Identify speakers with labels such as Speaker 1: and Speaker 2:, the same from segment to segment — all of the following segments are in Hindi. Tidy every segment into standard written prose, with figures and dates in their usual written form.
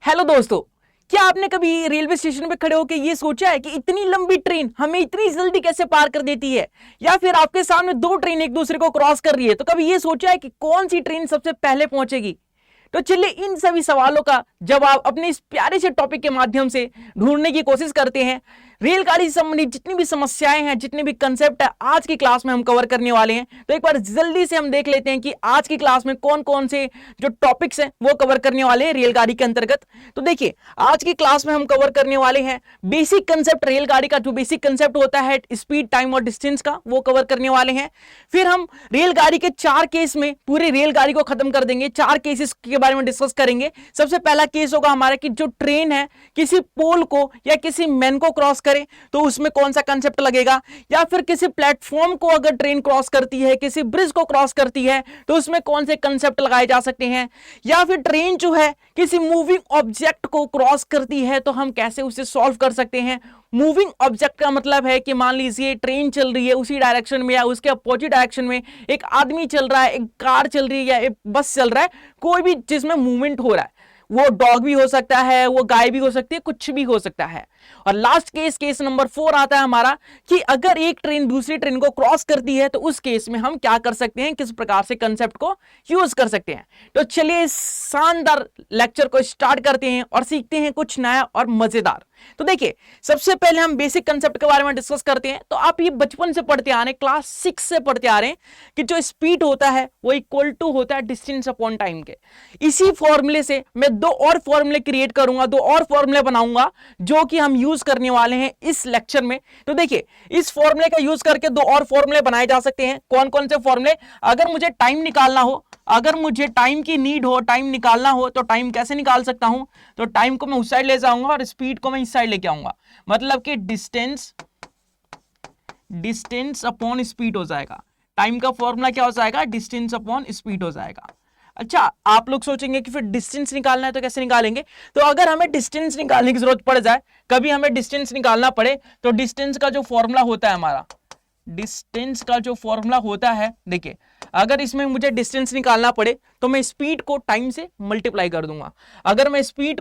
Speaker 1: हेलो दोस्तों, क्या आपने कभी रेलवे स्टेशन पे खड़े होकर ये सोचा है कि इतनी लंबी ट्रेन हमें इतनी जल्दी कैसे पार कर देती है, या फिर आपके सामने दो ट्रेन एक दूसरे को क्रॉस कर रही है तो कभी ये सोचा है कि कौन सी ट्रेन सबसे पहले पहुंचेगी। तो चलिए इन सभी सवालों का जवाब अपने इस प्यारे से टॉपिक के माध्यम से ढूंढने की कोशिश करते हैं। रेलगाड़ी से संबंधित जितनी भी समस्याएं हैं, जितने भी कंसेप्ट है, आज की क्लास में हम कवर करने वाले हैं। तो एक बार जल्दी से हम देख लेते हैं कि आज की क्लास में कौन कौन से जो टॉपिक्स हैं वो कवर करने वाले हैं रेलगाड़ी के अंतर्गत। तो देखिए, आज की क्लास में हम कवर करने वाले हैं बेसिक कंसेप्ट रेलगाड़ी का। जो बेसिक कंसेप्ट होता है स्पीड, टाइम और डिस्टेंस का, वो कवर करने वाले हैं। फिर हम रेलगाड़ी के 4 केस में पूरी रेलगाड़ी को खत्म कर देंगे। 4 केसेस के बारे में डिस्कस करेंगे। सबसे पहला केस होगा हमारा कि जो ट्रेन है किसी पोल को या किसी मैन को क्रॉस करे तो उसमें कौन सा कंसेप्ट लगेगा, या फिर किसी प्लेटफॉर्म को अगर ट्रेन क्रॉस करती है, किसी ब्रिज को क्रॉस करती है तो उसमें कौन से कंसेप्ट लगाए जा सकते हैं, या फिर ट्रेन जो है किसी मूविंग ऑब्जेक्ट को क्रॉस करती है तो हम कैसे उसे सॉल्व कर सकते हैं। मूविंग ऑब्जेक्ट का मतलब है कि मान लीजिए ट्रेन चल रही है, उसी डायरेक्शन में या उसके अपोजिट डायरेक्शन में एक आदमी चल रहा है, एक कार चल रही है या एक बस चल रहा है, कोई भी जिसमें मूवमेंट हो रहा है। वो डॉग भी हो सकता है, वो गाय भी हो सकती है, कुछ भी हो सकता है। और लास्ट केस नंबर 4 आता है हमारा कि अगर एक ट्रेन दूसरी ट्रेन को क्रॉस करती है तो उस केस में हम क्या कर सकते हैं, किस प्रकार से कंसेप्ट को यूज कर सकते हैं। तो चलिए इस शानदार लेक्चर को स्टार्ट करते हैं और सीखते हैं कुछ नया और मजेदार। तो देखिए, सबसे पहले हम बेसिक कंसेप्ट के बारे में डिस्कस करते हैं। तो आप ये बचपन से पढ़ते आ रहे हैं, क्लास 6 से पढ़ते आ रहे हैं कि जो स्पीड होता है वो इक्वल टू होता है डिस्टेंस अपॉन टाइम के। इसी फॉर्मूले से मैं 2 और फॉर्मूले क्रिएट करूंगा, 2 और फॉर्मूले बनाऊंगा जो कि हम यूज करने वाले हैं इस लेक्चर में। तो देखिए, इस फॉर्मूले का यूज करके 2 और फॉर्मूले बनाए जा सकते हैं। कौन कौन से फॉर्मूले? अगर मुझे टाइम निकालना हो, अगर मुझे टाइम की नीड हो, टाइम निकालना हो, तो टाइम कैसे निकाल सकता हूं? तो टाइम को मैं उस साइड ले जाऊंगा और स्पीड को मैं इस साइड लेके आऊंगा। मतलब कि डिस्टेंस अपॉन स्पीड हो जाएगा। टाइम का फॉर्मूला क्या हो जाएगा? डिस्टेंस अपॉन स्पीड हो जाएगा। अच्छा, आप लोग सोचेंगे कि फिर डिस्टेंस निकालना है तो कैसे निकालेंगे? तो अगर हमें डिस्टेंस निकालने की जरूरत पड़ जाए, कभी हमें डिस्टेंस निकालना पड़े, तो डिस्टेंस का जो फॉर्मूला होता है हमारा, डिस्टेंस का जो फॉर्मूला होता है, देखिए, अगर इसमें मुझे डिस्टेंस निकालना पड़े तो मैं स्पीड को टाइम से मल्टीप्लाई कर दूंगा। अगर मैं स्पीड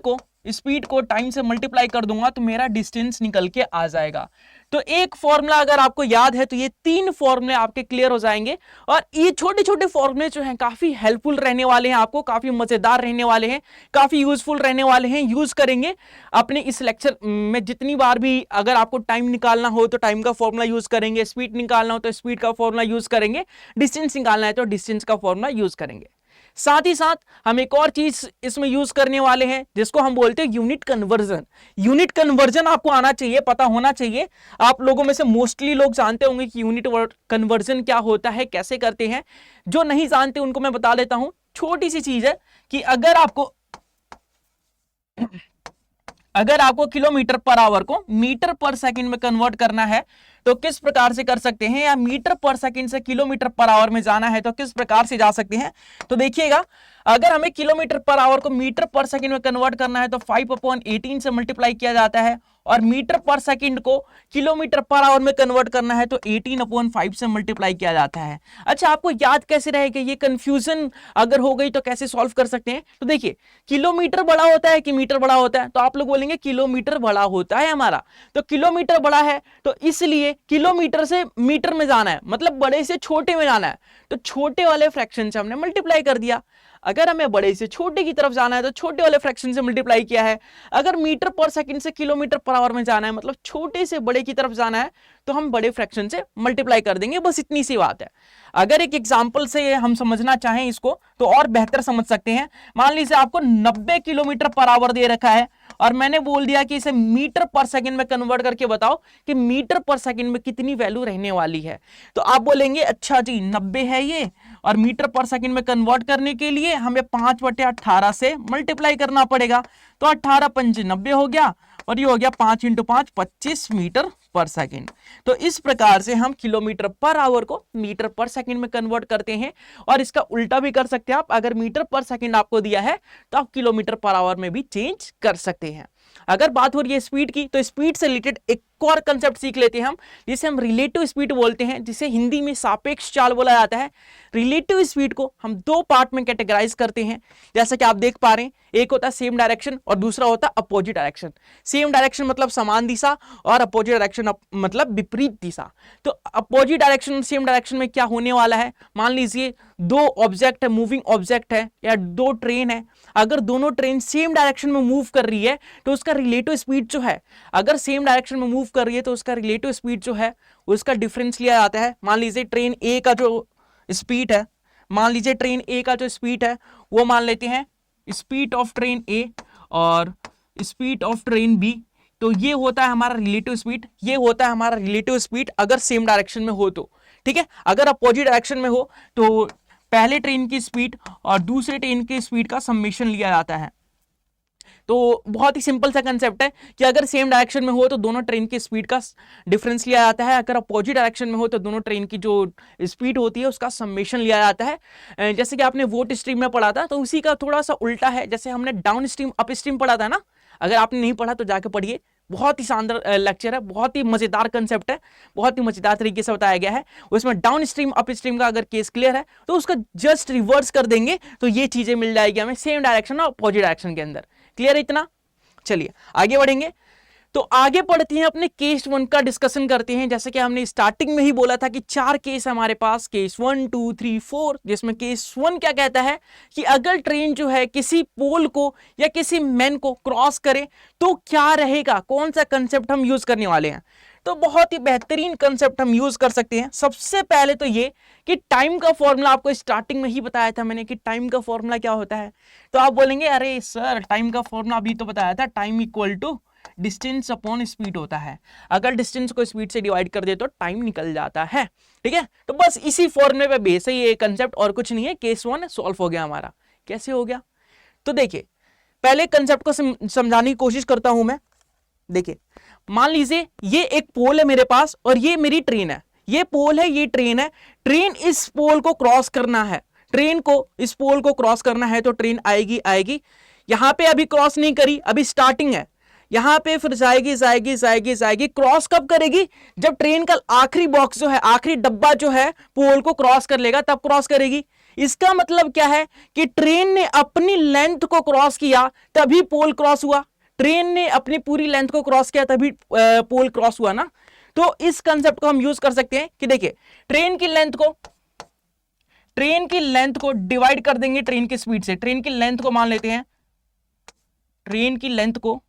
Speaker 1: को टाइम से मल्टीप्लाई कर दूंगा तो मेरा डिस्टेंस निकल के आ जाएगा। तो एक फॉर्मूला अगर आपको याद है तो ये 3 फॉर्मूले आपके क्लियर हो जाएंगे। और ये छोटे छोटे फॉर्मूले जो हैं काफी हेल्पफुल रहने वाले हैं, आपको काफी मजेदार रहने वाले हैं, काफी यूजफुल रहने वाले हैं। यूज करेंगे अपने इस लेक्चर में जितनी बार भी। अगर आपको टाइम निकालना हो तो टाइम का फॉर्मूला यूज करेंगे, स्पीड निकालना हो तो स्पीड का फॉर्मूला यूज करेंगे, डिस्टेंस निकालना है तो डिस्टेंस का फॉर्मूला यूज करेंगे। साथ ही साथ हम एक और चीज इसमें यूज करने वाले हैं जिसको हम बोलते हैं यूनिट कन्वर्जन। यूनिट कन्वर्जन आपको आना चाहिए, पता होना चाहिए। आप लोगों में से मोस्टली लोग जानते होंगे कि यूनिट कन्वर्जन क्या होता है, कैसे करते हैं। जो नहीं जानते उनको मैं बता देता हूं। छोटी सी चीज है कि अगर आपको किलोमीटर पर आवर को मीटर पर सेकंड में कन्वर्ट करना है तो किस प्रकार से कर सकते हैं, या मीटर पर सेकंड से किलोमीटर पर आवर में जाना है तो किस प्रकार से जा सकते हैं। तो देखिएगा, अगर हमें किलोमीटर पर आवर को मीटर पर सेकंड में कन्वर्ट करना है तो 5/18 से मल्टीप्लाई किया जाता है, और मीटर पर सेकंड को किलोमीटर पर आवर में कन्वर्ट करना है तो 18/5 से मल्टीप्लाई किया जाता है। अच्छा, आपको याद कैसे रहेगा? ये कंफ्यूजन अगर हो गई तो कैसे सॉल्व कर सकते हैं? तो देखिए, किलोमीटर बड़ा होता है कि मीटर बड़ा होता है? तो आप लोग बोलेंगे किलोमीटर बड़ा होता है हमारा। तो किलोमीटर बड़ा है तो इसलिए किलोमीटर से मीटर में जाना है, मतलब बड़े से छोटे में जाना है, तो छोटे वाले फ्रैक्शन से हमने मल्टीप्लाई कर दिया। अगर हमें बड़े से छोटे की तरफ जाना है तो छोटे वाले फ्रैक्शन से मल्टीप्लाई किया है। अगर मीटर पर सेकंड से किलोमीटर पर आवर में जाना है, मतलब छोटे से बड़े की तरफ जाना है, तो हम बड़े फ्रैक्शन से मल्टीप्लाई कर देंगे। बस इतनी सी बात है। अगर एक एग्जांपल से हम समझना चाहें इसको तो और बेहतर समझ सकते हैं। मान लीजिए आपको 90 किलोमीटर पर आवर दे रखा है और मैंने बोल दिया कि इसे मीटर पर सेकंड में कन्वर्ट करके बताओ कि मीटर पर सेकंड में कितनी वैल्यू रहने वाली है। तो आप बोलेंगे अच्छा जी 90 है ये, और मीटर पर सेकंड में कन्वर्ट करने के लिए हमें 5/18 से मल्टीप्लाई करना पड़ेगा। तो 18 पंजे 90 हो गया, और ये हो गया 5 × 5 25 मीटर पर सेकंड। तो इस प्रकार से हम किलोमीटर पर आवर को मीटर पर सेकंड में कन्वर्ट करते हैं। और इसका उल्टा भी कर सकते हैं आप। अगर मीटर पर सेकंड आपको दिया है तो आप किलोमीटर पर आवर में भी चेंज कर सकते हैं। अगर बात हो रही है स्पीड की, तो स्पीड से रिलेटेड एक और कंसेप्ट सीख लेते हैं हम, जिसे हम रिलेटिव स्पीड बोलते हैं, जिसे हिंदी में सापेक्ष चाल बोला जाता है। रिलेटिव स्पीड को हम दो पार्ट में कैटेगराइज करते हैं, जैसा कि आप देख पा रहे हैं, एक होता है सेम डायरेक्शन और दूसरा होता है अपोजिट डायरेक्शन। सेम डायरेक्शन मतलब समान दिशा और अपोजिट डायरेक्शन मतलब विपरीत दिशा। तो अपोजिट डायरेक्शन और सेम डायरेक्शन में क्या होने वाला है, मान लीजिए दो ऑब्जेक्ट है, मूविंग ऑब्जेक्ट है या दो ट्रेन है, अगर दोनों ट्रेन सेम डायरेक्शन में मूव कर रही है तो उसका रिलेटिव स्पीड जो है, अगर सेम डायरेक्शन में मूव कर रही है तो उसका रिलेटिव स्पीड जो है उसका डिफरेंस लिया जाता है। मान लीजिए ट्रेन ए का जो स्पीड है, मान लीजिए ट्रेन ए का जो स्पीड है वो मान लेते हैं स्पीड ऑफ ट्रेन ए और स्पीड ऑफ ट्रेन बी, तो ये होता है हमारा रिलेटिव स्पीड, ये होता है हमारा रिलेटिव स्पीड अगर सेम डायरेक्शन में हो तो, ठीक है। अगर अपोजिट डायरेक्शन में हो तो पहले ट्रेन की स्पीड और दूसरे ट्रेन की स्पीड का समेशन लिया जाता है। तो बहुत ही सिंपल सा कंसेप्ट है कि अगर सेम डायरेक्शन में हो तो दोनों ट्रेन की स्पीड का डिफरेंस लिया जाता है, अगर अपोजिट डायरेक्शन में हो तो दोनों ट्रेन की जो स्पीड होती है उसका समेशन लिया जाता है। जैसे कि आपने वोट स्ट्रीम में पढ़ा था, तो उसी का थोड़ा सा उल्टा है, जैसे हमने डाउन स्ट्रीम अप स्ट्रीम पढ़ा था ना, अगर आपने नहीं पढ़ा तो जाके पढ़िए, बहुत ही शानदार लेक्चर है, बहुत ही मजेदार कंसेप्ट है, बहुत ही मजेदार तरीके से बताया गया है। उसमें डाउन स्ट्रीम अप स्ट्रीम का अगर केस क्लियर है तो उसका जस्ट रिवर्स कर देंगे तो ये चीजें मिल जाएगी हमें सेम डायरेक्शन और अपोजिट डायरेक्शन के अंदर। क्लियर है इतना? चलिए आगे बढ़ेंगे। तो आगे पढ़ते हैं, अपने केस 1 का डिस्कशन करते हैं। जैसे कि हमने स्टार्टिंग में ही बोला था कि 4 केस हमारे पास, केस 1 2 3 4, जिसमें केस 1 क्या कहता है कि अगर ट्रेन जो है किसी पोल को या किसी मैन को क्रॉस करे तो क्या रहेगा, कौन सा कंसेप्ट हम यूज करने वाले हैं। तो बहुत ही बेहतरीन कंसेप्ट हम यूज कर सकते हैं। सबसे पहले तो ये कि टाइम का फॉर्मूला आपको स्टार्टिंग में ही बताया था मैंने कि टाइम का फॉर्मूला क्या होता है। तो आप बोलेंगे अरे सर टाइम का फॉर्मूला अभी तो बताया था, time equal to distance upon speed होता है, अगर डिस्टेंस को स्पीड से डिवाइड कर दे तो टाइम निकल जाता है, ठीक है। तो बस इसी फॉर्मूले पे बेस है ये कंसेप्ट, और कुछ नहीं है। केस 1 सॉल्व हो गया हमारा। कैसे हो गया? तो देखिए पहले कंसेप्ट को समझाने की कोशिश करता हूं मैं। देखिए मान लीजिए ये एक पोल है मेरे पास और ये मेरी ट्रेन है, ये पोल है ये ट्रेन है, ट्रेन इस पोल को क्रॉस करना है, ट्रेन को इस पोल को क्रॉस करना है तो ट्रेन आएगी आएगी, यहां पे अभी क्रॉस नहीं करी, अभी स्टार्टिंग है, यहां पे फिर जाएगी जाएगी जाएगी जाएगी, क्रॉस कब करेगी, जब ट्रेन का आखिरी बॉक्स जो है, आखिरी डब्बा जो है पोल को क्रॉस कर लेगा तब क्रॉस करेगी। इसका मतलब क्या है कि ट्रेन ने अपनी लेंथ को क्रॉस किया तभी पोल क्रॉस हुआ, ट्रेन ने अपनी पूरी लेंथ को क्रॉस किया तभी पोल क्रॉस हुआ ना। तो इस कंसेप्ट को हम यूज कर सकते हैं कि देखिए ट्रेन की लेंथ को डिवाइड कर देंगे ट्रेन की स्पीड से। ट्रेन की लेंथ को मान लेते हैं, ट्रेन की लेंथ को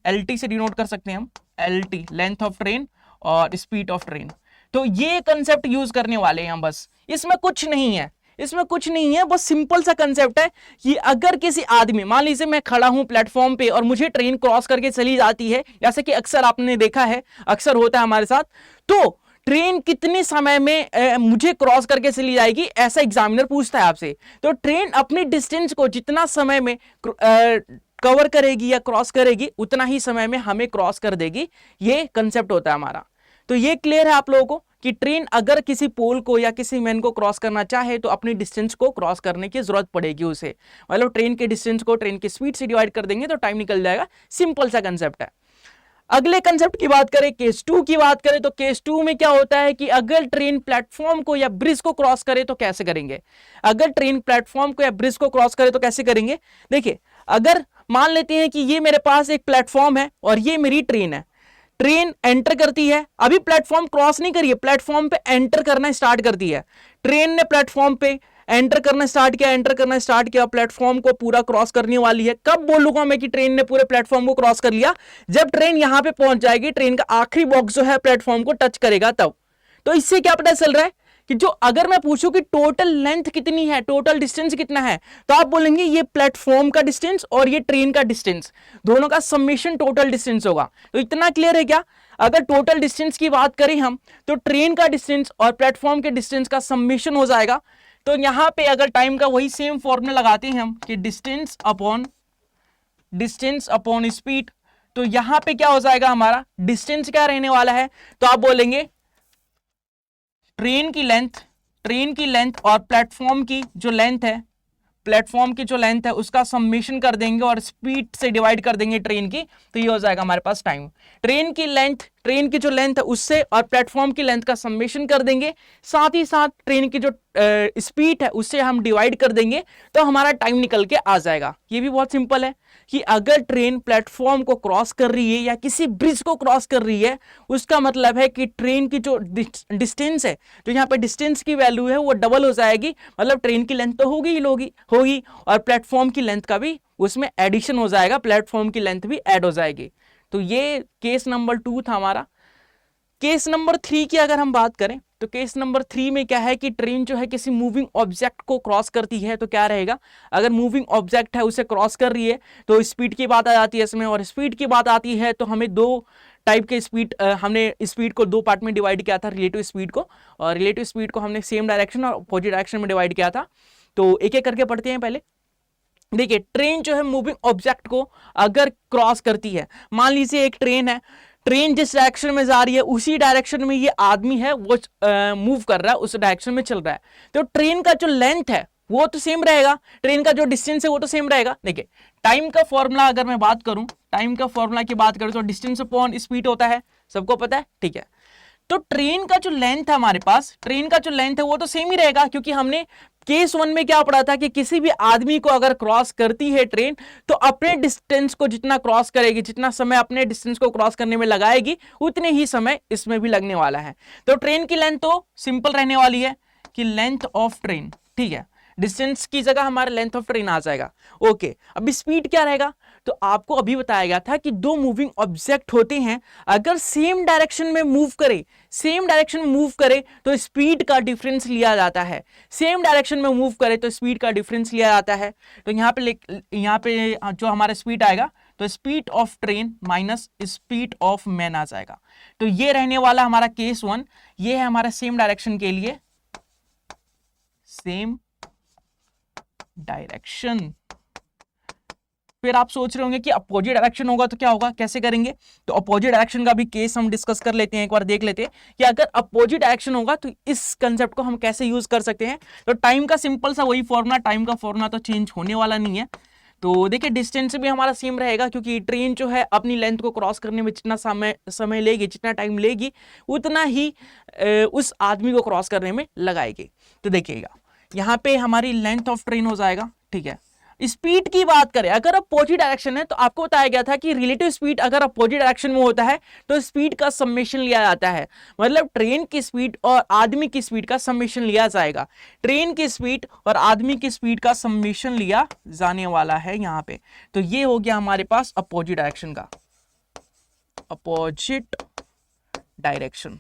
Speaker 1: LT से डिनोट कर सकते हैं हम, LT लेंथ ऑफ ट्रेन और स्पीड ऑफ ट्रेन। तो ये कंसेप्ट यूज करने वाले हैं हम, बस इसमें कुछ नहीं है, इसमें कुछ नहीं है, बस सिंपल सा कंसेप्ट है कि अगर किसी आदमी, मान लीजिए मैं खड़ा हूं प्लेटफॉर्म पे और मुझे ट्रेन क्रॉस करके चली जाती है, जैसे कि अक्सर आपने देखा है, अक्सर होता है हमारे साथ, तो ट्रेन कितने समय में मुझे क्रॉस करके चली जाएगी ऐसा एग्जामिनर पूछता है आपसे। तो ट्रेन अपनी डिस्टेंस को जितना समय में कवर करेगी या क्रॉस करेगी उतना ही समय में हमें क्रॉस कर देगी, ये कंसेप्ट होता है हमारा। तो ये क्लियर है आप लोगों को कि ट्रेन अगर किसी पोल को या किसी मैन को क्रॉस करना चाहे तो अपनी डिस्टेंस को क्रॉस करने की जरूरत पड़ेगी उसे, मतलब ट्रेन के डिस्टेंस को ट्रेन की स्पीड से डिवाइड कर देंगे तो टाइम निकल जाएगा। सिंपल सा कंसेप्ट है। अगले कंसेप्ट की बात करें, केस 2 की बात करें, तो केस 2 में क्या होता है कि अगर ट्रेन प्लेटफॉर्म को या ब्रिज को क्रॉस करे तो कैसे करेंगे। अगर ट्रेन प्लेटफॉर्म को या ब्रिज को क्रॉस करे तो कैसे करेंगे। देखिए अगर मान लेते हैं कि ये मेरे पास एक प्लेटफॉर्म है और ये मेरी ट्रेन है, ट्रेन एंटर करती है, अभी प्लेटफॉर्म क्रॉस नहीं करी है, प्लेटफॉर्म पे एंटर करना स्टार्ट करती है। ट्रेन ने प्लेटफॉर्म पे एंटर करना स्टार्ट किया, प्लेटफॉर्म को पूरा क्रॉस करने वाली है। कब बोलूंगा मैं कि ट्रेन ने पूरे प्लेटफॉर्म को क्रॉस कर लिया, जब ट्रेन यहां पे पहुंच जाएगी, ट्रेन का आखिरी बॉक्स जो है प्लेटफॉर्म को टच करेगा तब। तो इससे क्या पता चल रहा है कि जो अगर मैं पूछूं कि टोटल लेंथ कितनी है, टोटल डिस्टेंस कितना है, तो आप बोलेंगे ये प्लेटफॉर्म का डिस्टेंस और ये ट्रेन का डिस्टेंस, दोनों का समेशन टोटल डिस्टेंस होगा। तो इतना क्लियर है क्या? अगर टोटल डिस्टेंस की बात करें हम तो ट्रेन का डिस्टेंस और प्लेटफॉर्म के डिस्टेंस का समेशन हो जाएगा। तो यहां पे अगर टाइम का वही सेम फॉर्मूला लगाते हैं हम कि डिस्टेंस अपॉन स्पीड, तो यहां पे क्या हो जाएगा हमारा, डिस्टेंस क्या रहने वाला है, तो आप बोलेंगे ट्रेन की लेंथ और प्लेटफॉर्म की जो लेंथ है प्लेटफॉर्म की जो लेंथ है उसका समेशन कर देंगे और स्पीड से डिवाइड कर देंगे ट्रेन की, तो ये हो जाएगा हमारे पास टाइम। ट्रेन की जो लेंथ है उससे और प्लेटफॉर्म की लेंथ का समेशन कर देंगे, साथ ही साथ ट्रेन की जो स्पीड है उससे हम डिवाइड कर देंगे, तो हमारा टाइम निकल के आ जाएगा। ये भी बहुत सिंपल है कि अगर ट्रेन प्लेटफॉर्म को क्रॉस कर रही है या किसी ब्रिज को क्रॉस कर रही है, उसका मतलब है कि ट्रेन की जो डिस्टेंस है, जो यहाँ पे डिस्टेंस की वैल्यू है वो डबल हो जाएगी, मतलब ट्रेन की लेंथ तो होगी और प्लेटफॉर्म की लेंथ का भी उसमें एडिशन हो जाएगा, प्लेटफॉर्म की लेंथ भी ऐड हो जाएगी। तो ये केस नंबर 2 था हमारा। केस नंबर 3 की अगर हम बात करें तो केस नंबर 3 में क्या है कि ट्रेन जो है किसी मूविंग ऑब्जेक्ट को क्रॉस करती है, तो क्या रहेगा, अगर मूविंग ऑब्जेक्ट है उसे क्रॉस कर रही है तो स्पीड की बात आ जाती है इसमें, और स्पीड की बात आती है तो हमें दो टाइप के स्पीड, हमने स्पीड को दो पार्ट में डिवाइड किया था, रिलेटिव स्पीड को, और रिलेटिव स्पीड को हमने सेम डायरेक्शन और अपोजिट डायरेक्शन में डिवाइड किया था। तो एक एक करके पढ़ते हैं। पहले देखिए, ट्रेन जो है मूविंग ऑब्जेक्ट को अगर क्रॉस करती है, मान लीजिए एक ट्रेन है, ट्रेन जिस डायरेक्शन में जा रही है उसी डायरेक्शन में ये आदमी है वो मूव कर रहा है, उस डायरेक्शन में चल रहा है, तो ट्रेन का जो लेंथ है वो तो सेम रहेगा, ट्रेन का जो डिस्टेंस है वो तो सेम रहेगा। देखिए, टाइम का फॉर्मूला अगर मैं बात करूं, टाइम का फॉर्मूला की बात करूं तो डिस्टेंस अपॉन स्पीड होता है, सबको पता है, ठीक है। तो ट्रेन का जो लेंथ है हमारे पास, ट्रेन का जो लेंथ है वो तो सेम ही रहेगा, क्योंकि हमने केस 1 में क्या पढ़ा था कि किसी भी आदमी को अगर क्रॉस करती है ट्रेन, तो अपने डिस्टेंस को जितना क्रॉस करेगी, जितना समय अपने डिस्टेंस को क्रॉस करने में लगाएगी, उतने ही समय इसमें भी लगने वाला है। तो ट्रेन की लेंथ तो सिंपल रहने वाली है कि लेंथ ऑफ ट्रेन, ठीक है, डिस्टेंस की जगह हमारा लेंथ ऑफ ट्रेन आ जाएगा। ओके, अब स्पीड क्या रहेगा, तो आपको अभी बताया गया था कि दो मूविंग ऑब्जेक्ट होते हैं, अगर सेम डायरेक्शन में मूव करे तो स्पीड का डिफरेंस लिया जाता है, सेम डायरेक्शन में मूव करे तो स्पीड का डिफरेंस लिया जाता है। तो यहाँ पे जो हमारा स्पीड आएगा तो speed of train minus speed of man आ जाएगा। तो ये रहने वाला हमारा केस 1, ये है हमारा सेम डायरेक्शन के लिए, सेम डायरेक्शन। फिर आप सोच रहे होंगे कि अपोजिट डायरेक्शन होगा तो क्या होगा, कैसे करेंगे, तो अपोजिट डायरेक्शन का भी केस हम डिस्कस कर लेते हैं, एक बार देख लेते हैं कि अगर अपोजिट डायरेक्शन होगा तो इस कंसेप्ट को हम कैसे यूज कर सकते हैं। तो टाइम का सिंपल सा वही फॉर्मूला, टाइम का फॉर्मूला तो चेंज होने वाला नहीं है। तो देखिए, डिस्टेंस भी हमारा सेम रहेगा, क्योंकि ट्रेन जो है अपनी लेंथ को क्रॉस करने में जितना समय लेगी, जितना टाइम लेगी, उतना ही उस आदमी को क्रॉस करने में लगाएगी। तो देखिएगा, यहाँ पे हमारी लेंथ ऑफ ट्रेन हो जाएगा, ठीक है। स्पीड की बात करें, अगर अपोजिट डायरेक्शन है तो आपको बताया गया था कि रिलेटिव स्पीड अगर अपोजिट डायरेक्शन में होता है तो स्पीड का समेशन लिया जाता है, मतलब ट्रेन की स्पीड और आदमी की स्पीड का समेशन लिया जाएगा, ट्रेन की स्पीड और आदमी की स्पीड का समेशन लिया जाने वाला है यहाँ पे। तो ये हो गया हमारे पास अपोजिट डायरेक्शन का, अपोजिट डायरेक्शन,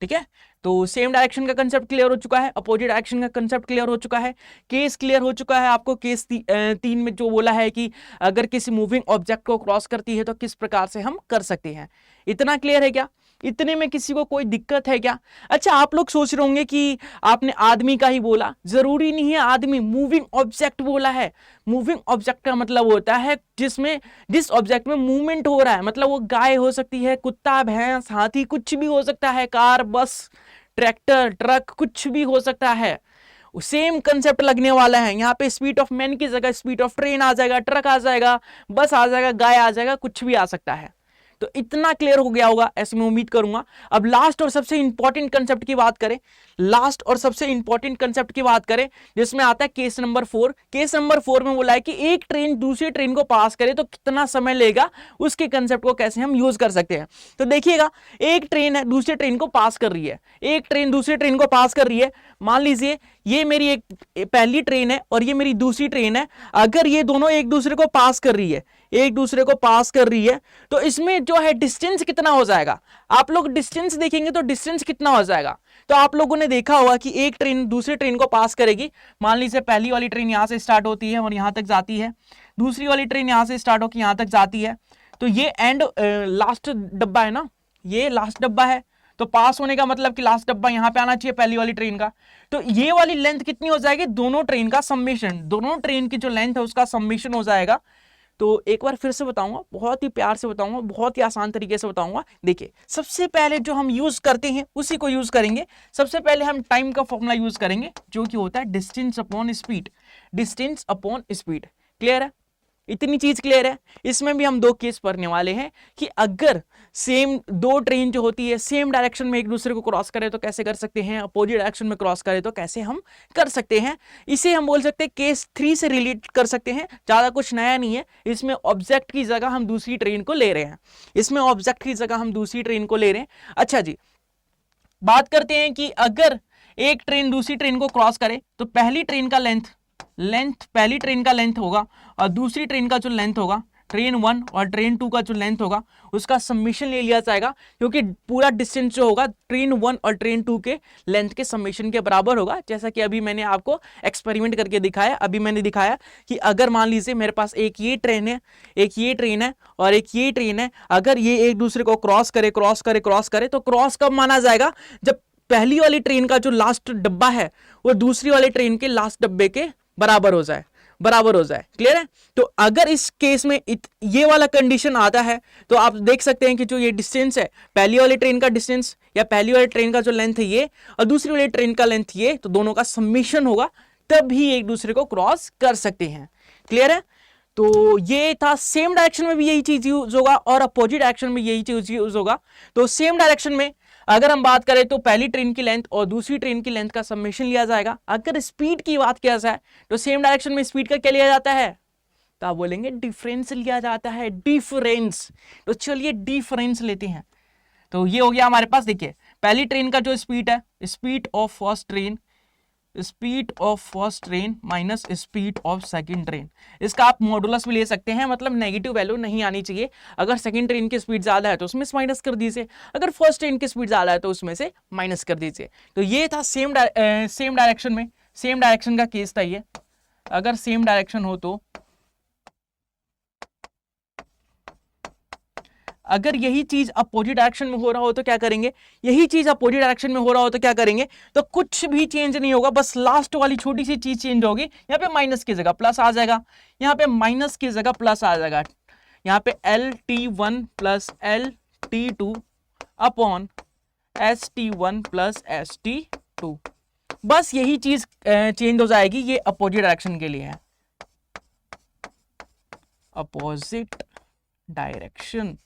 Speaker 1: ठीक है। तो सेम डायरेक्शन का कंसेप्ट क्लियर हो चुका है, अपोजिट डायरेक्शन का कंसेप्ट क्लियर हो चुका है, केस क्लियर हो चुका है आपको। केस 3 में जो बोला है कि अगर किसी मूविंग ऑब्जेक्ट को क्रॉस करती है तो किस प्रकार से हम कर सकते हैं, इतना क्लियर है क्या, इतने में किसी को कोई दिक्कत है क्या? अच्छा, आप लोग सोच रहे होंगे कि आपने आदमी का ही बोला, जरूरी नहीं है आदमी, मूविंग ऑब्जेक्ट बोला है। मूविंग ऑब्जेक्ट का मतलब होता है जिस ऑब्जेक्ट में मूवमेंट हो रहा है, मतलब वो गाय हो सकती है, कुत्ता, भैंस, हाथी, कुछ भी हो सकता है, कार, बस, ट्रैक्टर, ट्रक, कुछ भी हो सकता है। सेम कंसेप्ट लगने वाला है यहाँ पे, स्पीड ऑफ मैन की जगह स्पीड ऑफ ट्रेन आ जाएगा, ट्रक आ जाएगा, बस आ जाएगा, गाय आ जाएगा, कुछ भी आ सकता है। तो इतना क्लियर हो गया होगा ऐसे मैं उम्मीद करूंगा। अब लास्ट और सबसे इंपॉर्टेंट कंसेप्ट की बात करें, लास्ट और सबसे इंपॉर्टेंट कंसेप्ट की बात करें, जिसमें आता है केस नंबर 4। केस नंबर 4 में बोला है कि एक ट्रेन दूसरी ट्रेन को पास करे तो कितना समय लेगा, उसके कंसेप्ट को कैसे हम यूज कर सकते हैं। तो देखिएगा, एक ट्रेन है दूसरी ट्रेन को पास कर रही है, एक ट्रेन दूसरी ट्रेन को पास कर रही है, मान लीजिए ये मेरी एक पहली ट्रेन है और ये मेरी दूसरी ट्रेन है। अगर ये दोनों एक दूसरे को पास कर रही है, एक दूसरे को पास कर रही है, तो इसमें जो है डिस्टेंस कितना हो जाएगा, आप लोग डिस्टेंस देखेंगे तो डिस्टेंस कितना हो जाएगा। तो आप लोगों ने देखा होगा कि एक ट्रेन दूसरी ट्रेन को पास करेगी, मान लीजिए पहली वाली ट्रेन यहां से स्टार्ट होती है और यहां तक जाती है, दूसरी वाली ट्रेन यहां से स्टार्ट होकर यहां तक जाती है, तो ये एंड लास्ट डब्बा है ना, ये लास्ट डब्बा है, तो पास होने का मतलब कि लास्ट डब्बा यहां पे आना चाहिए पहली वाली ट्रेन का। तो ये वाली लेंथ कितनी हो जाएगी, दोनों ट्रेन का समेशन, दोनों ट्रेन की जो लेंथ है उसका समेशन हो जाएगा। तो एक बार फिर से बताऊंगा, बहुत ही प्यार से बताऊंगा, बहुत ही आसान तरीके से बताऊंगा। देखिए सबसे पहले जो हम यूज करते हैं उसी को यूज करेंगे। सबसे पहले हम टाइम का फॉर्मूला यूज करेंगे जो कि होता है distance upon speed, distance upon speed. Clear है, इतनी चीज क्लियर है। इसमें भी हम दो केस पढ़ने वाले हैं कि अगर सेम दो ट्रेन जो होती है सेम डायरेक्शन में एक दूसरे को क्रॉस करे तो कैसे कर सकते हैं, अपोजिट डायरेक्शन में क्रॉस करे तो कैसे हम कर सकते हैं। इसे हम बोल सकते हैं केस 3 से रिलेट कर सकते हैं। ज्यादा कुछ नया नहीं है इसमें, ऑब्जेक्ट की जगह हम दूसरी ट्रेन को ले रहे हैं, इसमें ऑब्जेक्ट की जगह हम दूसरी ट्रेन को ले रहे हैं। अच्छा जी, बात करते हैं कि अगर एक ट्रेन दूसरी ट्रेन को क्रॉस करे तो पहली ट्रेन का पहली ट्रेन का लेंथ होगा और दूसरी ट्रेन का जो लेंथ होगा, ट्रेन 1 और ट्रेन 2 का जो लेंथ होगा उसका समेशन ले लिया जाएगा, क्योंकि पूरा डिस्टेंस जो होगा ट्रेन 1 और ट्रेन 2 के लेंथ के समेशन के बराबर होगा। जैसा कि अभी मैंने आपको एक्सपेरिमेंट करके दिखाया, अभी मैंने दिखाया कि अगर मान लीजिए मेरे पास एक ये ट्रेन है, एक ये ट्रेन है और एक ये ट्रेन है, अगर ये एक दूसरे को क्रॉस करे तो क्रॉस कब माना जाएगा, जब पहली वाली ट्रेन का जो लास्ट डब्बा है वो दूसरी वाली ट्रेन के लास्ट डब्बे के बराबर हो जाए। क्लियर है। तो अगर इस केस में ये वाला कंडीशन आता है तो आप देख सकते हैं कि जो ये डिस्टेंस है, पहली वाली ट्रेन का डिस्टेंस या पहली वाली ट्रेन का जो लेंथ है ये और दूसरी वाली ट्रेन का लेंथ ये, तो दोनों का समेशन होगा, तब ही एक दूसरे को क्रॉस कर सकते हैं। क्लियर है। तो ये था, सेम डायरेक्शन में भी यही चीज यूज होगा और अपोजिट डायरेक्शन में यही चीज यूज होगा। तो सेम डायरेक्शन में अगर हम बात करें तो पहली ट्रेन की लेंथ और दूसरी ट्रेन की लेंथ का समेशन लिया जाएगा। अगर स्पीड की बात किया जाए तो सेम डायरेक्शन में स्पीड का क्या लिया जाता है, तो आप बोलेंगे डिफरेंस लिया जाता है, डिफरेंस। तो चलिए डिफरेंस लेते हैं। तो ये हो गया हमारे पास, देखिए पहली ट्रेन का जो स्पीड है, speed of first train minus speed of second train. इसका आप मॉडुलस भी ले सकते हैं, मतलब नेगेटिव वैल्यू नहीं आनी चाहिए। अगर सेकंड ट्रेन की स्पीड ज्यादा है तो उसमें से माइनस कर दीजिए, अगर फर्स्ट ट्रेन की स्पीड ज्यादा है तो उसमें से माइनस कर दीजिए। तो ये था सेम डायरेक्शन में, सेम डायरेक्शन का केस था ये। अगर सेम डायरेक्शन हो तो अगर यही चीज अपोजिट डायरेक्शन में हो रहा हो तो क्या करेंगे, यही चीज अपोजिट डायरेक्शन में हो रहा हो तो क्या करेंगे, तो कुछ भी चेंज नहीं होगा, बस लास्ट वाली छोटी सी चीज चेंज होगी। यहाँ पे माइनस की जगह प्लस आ जाएगा, यहाँ पे माइनस की जगह प्लस आ जाएगा, यहाँ पे LT1 plus LT2 upon ST1 plus ST2, बस यही चीज चेंज हो जाएगी। ये अपोजिट डायरेक्शन के लिए है, अपोजिट डायरेक्शन।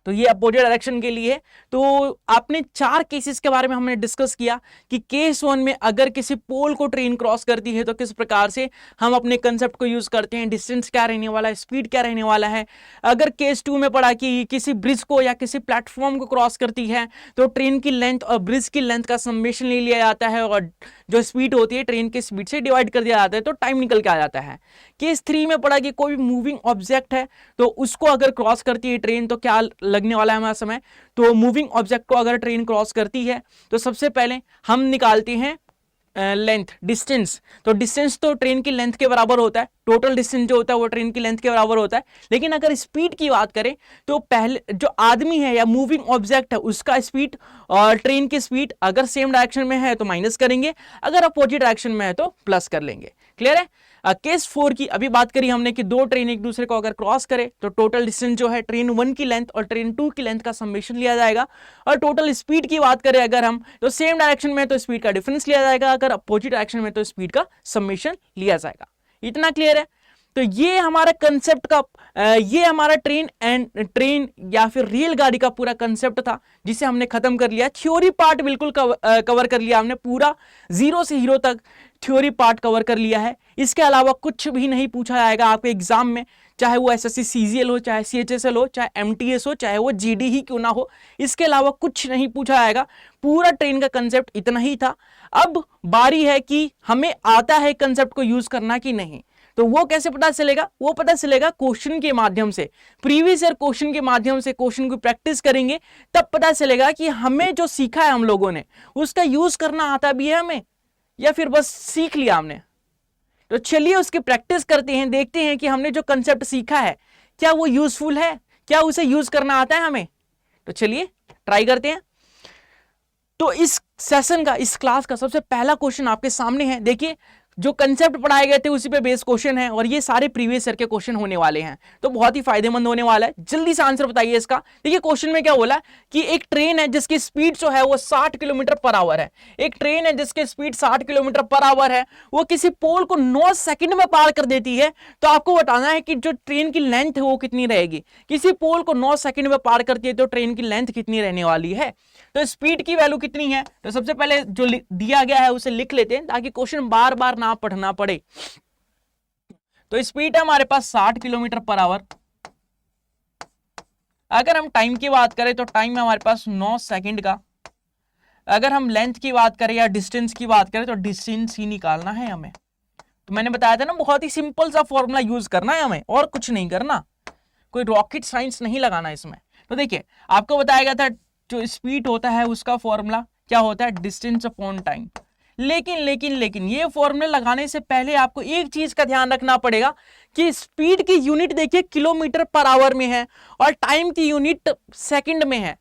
Speaker 1: तो ये अपोजिट डायरेक्शन के लिए। तो आपने 4 केसेस के बारे में हमने डिस्कस किया कि केस 1 में अगर किसी पोल को ट्रेन क्रॉस करती है तो किस प्रकार से हम अपने कंसेप्ट को यूज करते हैं, डिस्टेंस क्या रहने वाला है, स्पीड क्या रहने वाला है। अगर केस 2 में पढ़ा कि किसी ब्रिज को या किसी प्लेटफॉर्म को क्रॉस करती है तो ट्रेन की लेंथ और ब्रिज की लेंथ का समेशन ले लिया जाता है और जो स्पीड होती है ट्रेन की स्पीड से डिवाइड कर दिया जाता है, तो टाइम निकल के आ जाता है। केस 3 में पढ़ा कि कोई मूविंग ऑब्जेक्ट है तो उसको अगर क्रॉस करती है ट्रेन तो क्या लगने वाला है हमारा समय। तो मूविंग ऑब्जेक्ट को अगर ट्रेन क्रॉस करती है तो सबसे पहले हम निकालते हैं लेंथ, डिस्टेंस। तो डिस्टेंस तो ट्रेन की लेंथ के बराबर होता है, टोटल डिस्टेंस जो होता है वो ट्रेन की लेंथ के बराबर होता है। लेकिन अगर स्पीड की बात करें तो पहले जो आदमी है या मूविंग ऑब्जेक्ट है उसका स्पीड और ट्रेन की स्पीड अगर सेम डायरेक्शन में है तो माइनस करेंगे, अगर अपोजिट डायरेक्शन में है तो प्लस कर लेंगे। क्लियर है। केस 4 की अभी बात करी हमने कि दो ट्रेन एक दूसरे को अगर क्रॉस करे तो टोटल डिस्टेंस जो है ट्रेन 1 की लेंथ और ट्रेन 2 की लेंथ का समेशन लिया जाएगा। और टोटल स्पीड की बात करें अगर हम तो सेम डायरेक्शन में तो स्पीड का डिफरेंस लिया जाएगा, अगर अपोजिट डायरेक्शन में तो स्पीड का समेशन लिया जाएगा। इतना क्लियर है। तो ये हमारा कंसेप्ट का ये हमारा ट्रेन या फिर रेलगाड़ी का पूरा कंसेप्ट था जिसे हमने खत्म कर लिया। थ्योरी पार्ट बिल्कुल कवर कर लिया हमने, पूरा 0 से हीरो तक थ्योरी पार्ट कवर कर लिया है। इसके अलावा कुछ भी नहीं पूछा जाएगा आपके एग्जाम में, चाहे वो SSC CGL हो, चाहे CHSL हो, चाहे MTS हो, चाहे वो GD ही क्यों ना हो, इसके अलावा कुछ नहीं पूछा जाएगा। पूरा ट्रेन का कंसेप्ट इतना ही था। अब बारी है कि हमें आता है कंसेप्ट को यूज करना कि नहीं। तो वो कैसे पता चलेगा, वो पता चलेगा क्वेश्चन के माध्यम से, प्रीवियस ईयर क्वेश्चन के माध्यम से क्वेश्चन की प्रैक्टिस करेंगे, तब पता चलेगा कि हमें जो सीखा है हम लोगों ने उसका यूज करना आता भी है हमें या फिर बस सीख लिया हमने। तो चलिए उसकी प्रैक्टिस करते हैं, देखते हैं कि हमने जो कंसेप्ट सीखा है क्या वो यूजफुल है, क्या उसे यूज करना आता है हमें। तो चलिए ट्राई करते हैं। तो इस सेशन का, इस क्लास का सबसे पहला क्वेश्चन आपके सामने है। देखिए जो कंसेप्ट पढ़ाए गए थे उसी पे बेस क्वेश्चन है और ये सारे प्रीवियस ईयर के क्वेश्चन होने वाले हैं, तो बहुत ही फायदेमंद होने वाला है। जल्दी से आंसर बताइए इसका। देखिए क्वेश्चन में क्या बोला कि एक ट्रेन है जिसकी स्पीड जो है वो 60 किलोमीटर पर आवर है। एक ट्रेन है जिसकी स्पीड 60 किलोमीटर पर आवर है, वो किसी पोल को 9 सेकंड में पार कर देती है। तो आपको बताना है कि जो ट्रेन की लेंथ है वो कितनी रहेगी। किसी पोल को 9 सेकंड में पार करती है तो ट्रेन की लेंथ कितनी रहने वाली है, तो स्पीड की वैल्यू कितनी है। तो सबसे पहले जो दिया गया है उसे लिख लेते हैं ताकि क्वेश्चन बार बार ना पढ़ना पड़े। तो स्पीड है हमारे पास 60 किलोमीटर पर आवर। अगर हम टाइम की बात करें तो टाइम है हमारे पास 9 सेकंड का। अगर हम लेंथ की बात करें या डिस्टेंस की बात करें तो डिस्टेंस ही निकालना है हमें। तो मैंने बताया था ना, बहुत ही सिंपल सा फॉर्मूला यूज करना है हमें और कुछ नहीं करना, कोई रॉकेट साइंस नहीं लगाना इसमें। तो देखिए आपको बताया गया था जो स्पीड होता है उसका फॉर्मूला क्या होता है, डिस्टेंस अपॉन टाइम। लेकिन ये फॉर्मूला लगाने से पहले आपको एक चीज का ध्यान रखना पड़ेगा कि स्पीड की यूनिट देखिए किलोमीटर पर आवर में है और टाइम की यूनिट सेकंड में है।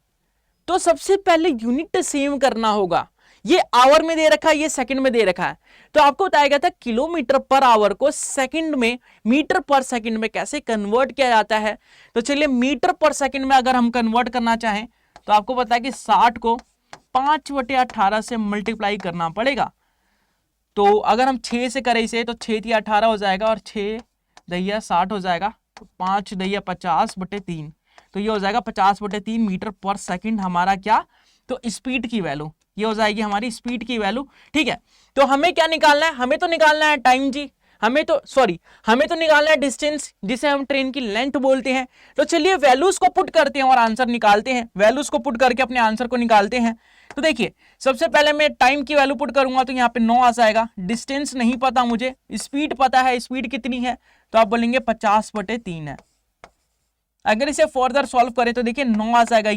Speaker 1: तो सबसे पहले यूनिट सेम करना होगा। ये आवर में दे रखा है, ये सेकंड में दे रखा है। तो आपको बताया गया था किलोमीटर पर आवर को सेकंड में मीटर पर सेकंड में कैसे कन्वर्ट किया जाता है। तो चलिए मीटर पर सेकंड में अगर हम कन्वर्ट करना चाहें तो आपको पता है कि 60 को 5/18 से मल्टीप्लाई करना पड़ेगा। तो अगर हम 6 से करें इसे तो 6 × 18 हो जाएगा और 6 × 60 हो जाएगा, तो 5 × 50/3, तो ये हो जाएगा 50/3 मीटर पर सेकंड हमारा क्या, तो स्पीड की वैल्यू ये हो जाएगी हमारी स्पीड की वैल्यू। ठीक है, तो हमें क्या निकालना है, हमें तो निकालना है टाइम जी, हमें तो निकालना है डिस्टेंस जिसे हम ट्रेन की लेंथ बोलते हैं। तो चलिए वैल्यूज को पुट करते हैं और आंसर निकालते हैं। वैल्यूज को पुट करके अपने आंसर को निकालते हैं। तो देखिए सबसे पहले मैं टाइम की वैल्यू पुट करूंगा तो यहाँ पे 9 आ जाएगा। डिस्टेंस नहीं पता मुझे, स्पीड पता है, स्पीड कितनी है तो आप बोलेंगे 50/3 है। अगर इसे फर्दर सॉल्व करें तो देखिए 9 आ जाएगा,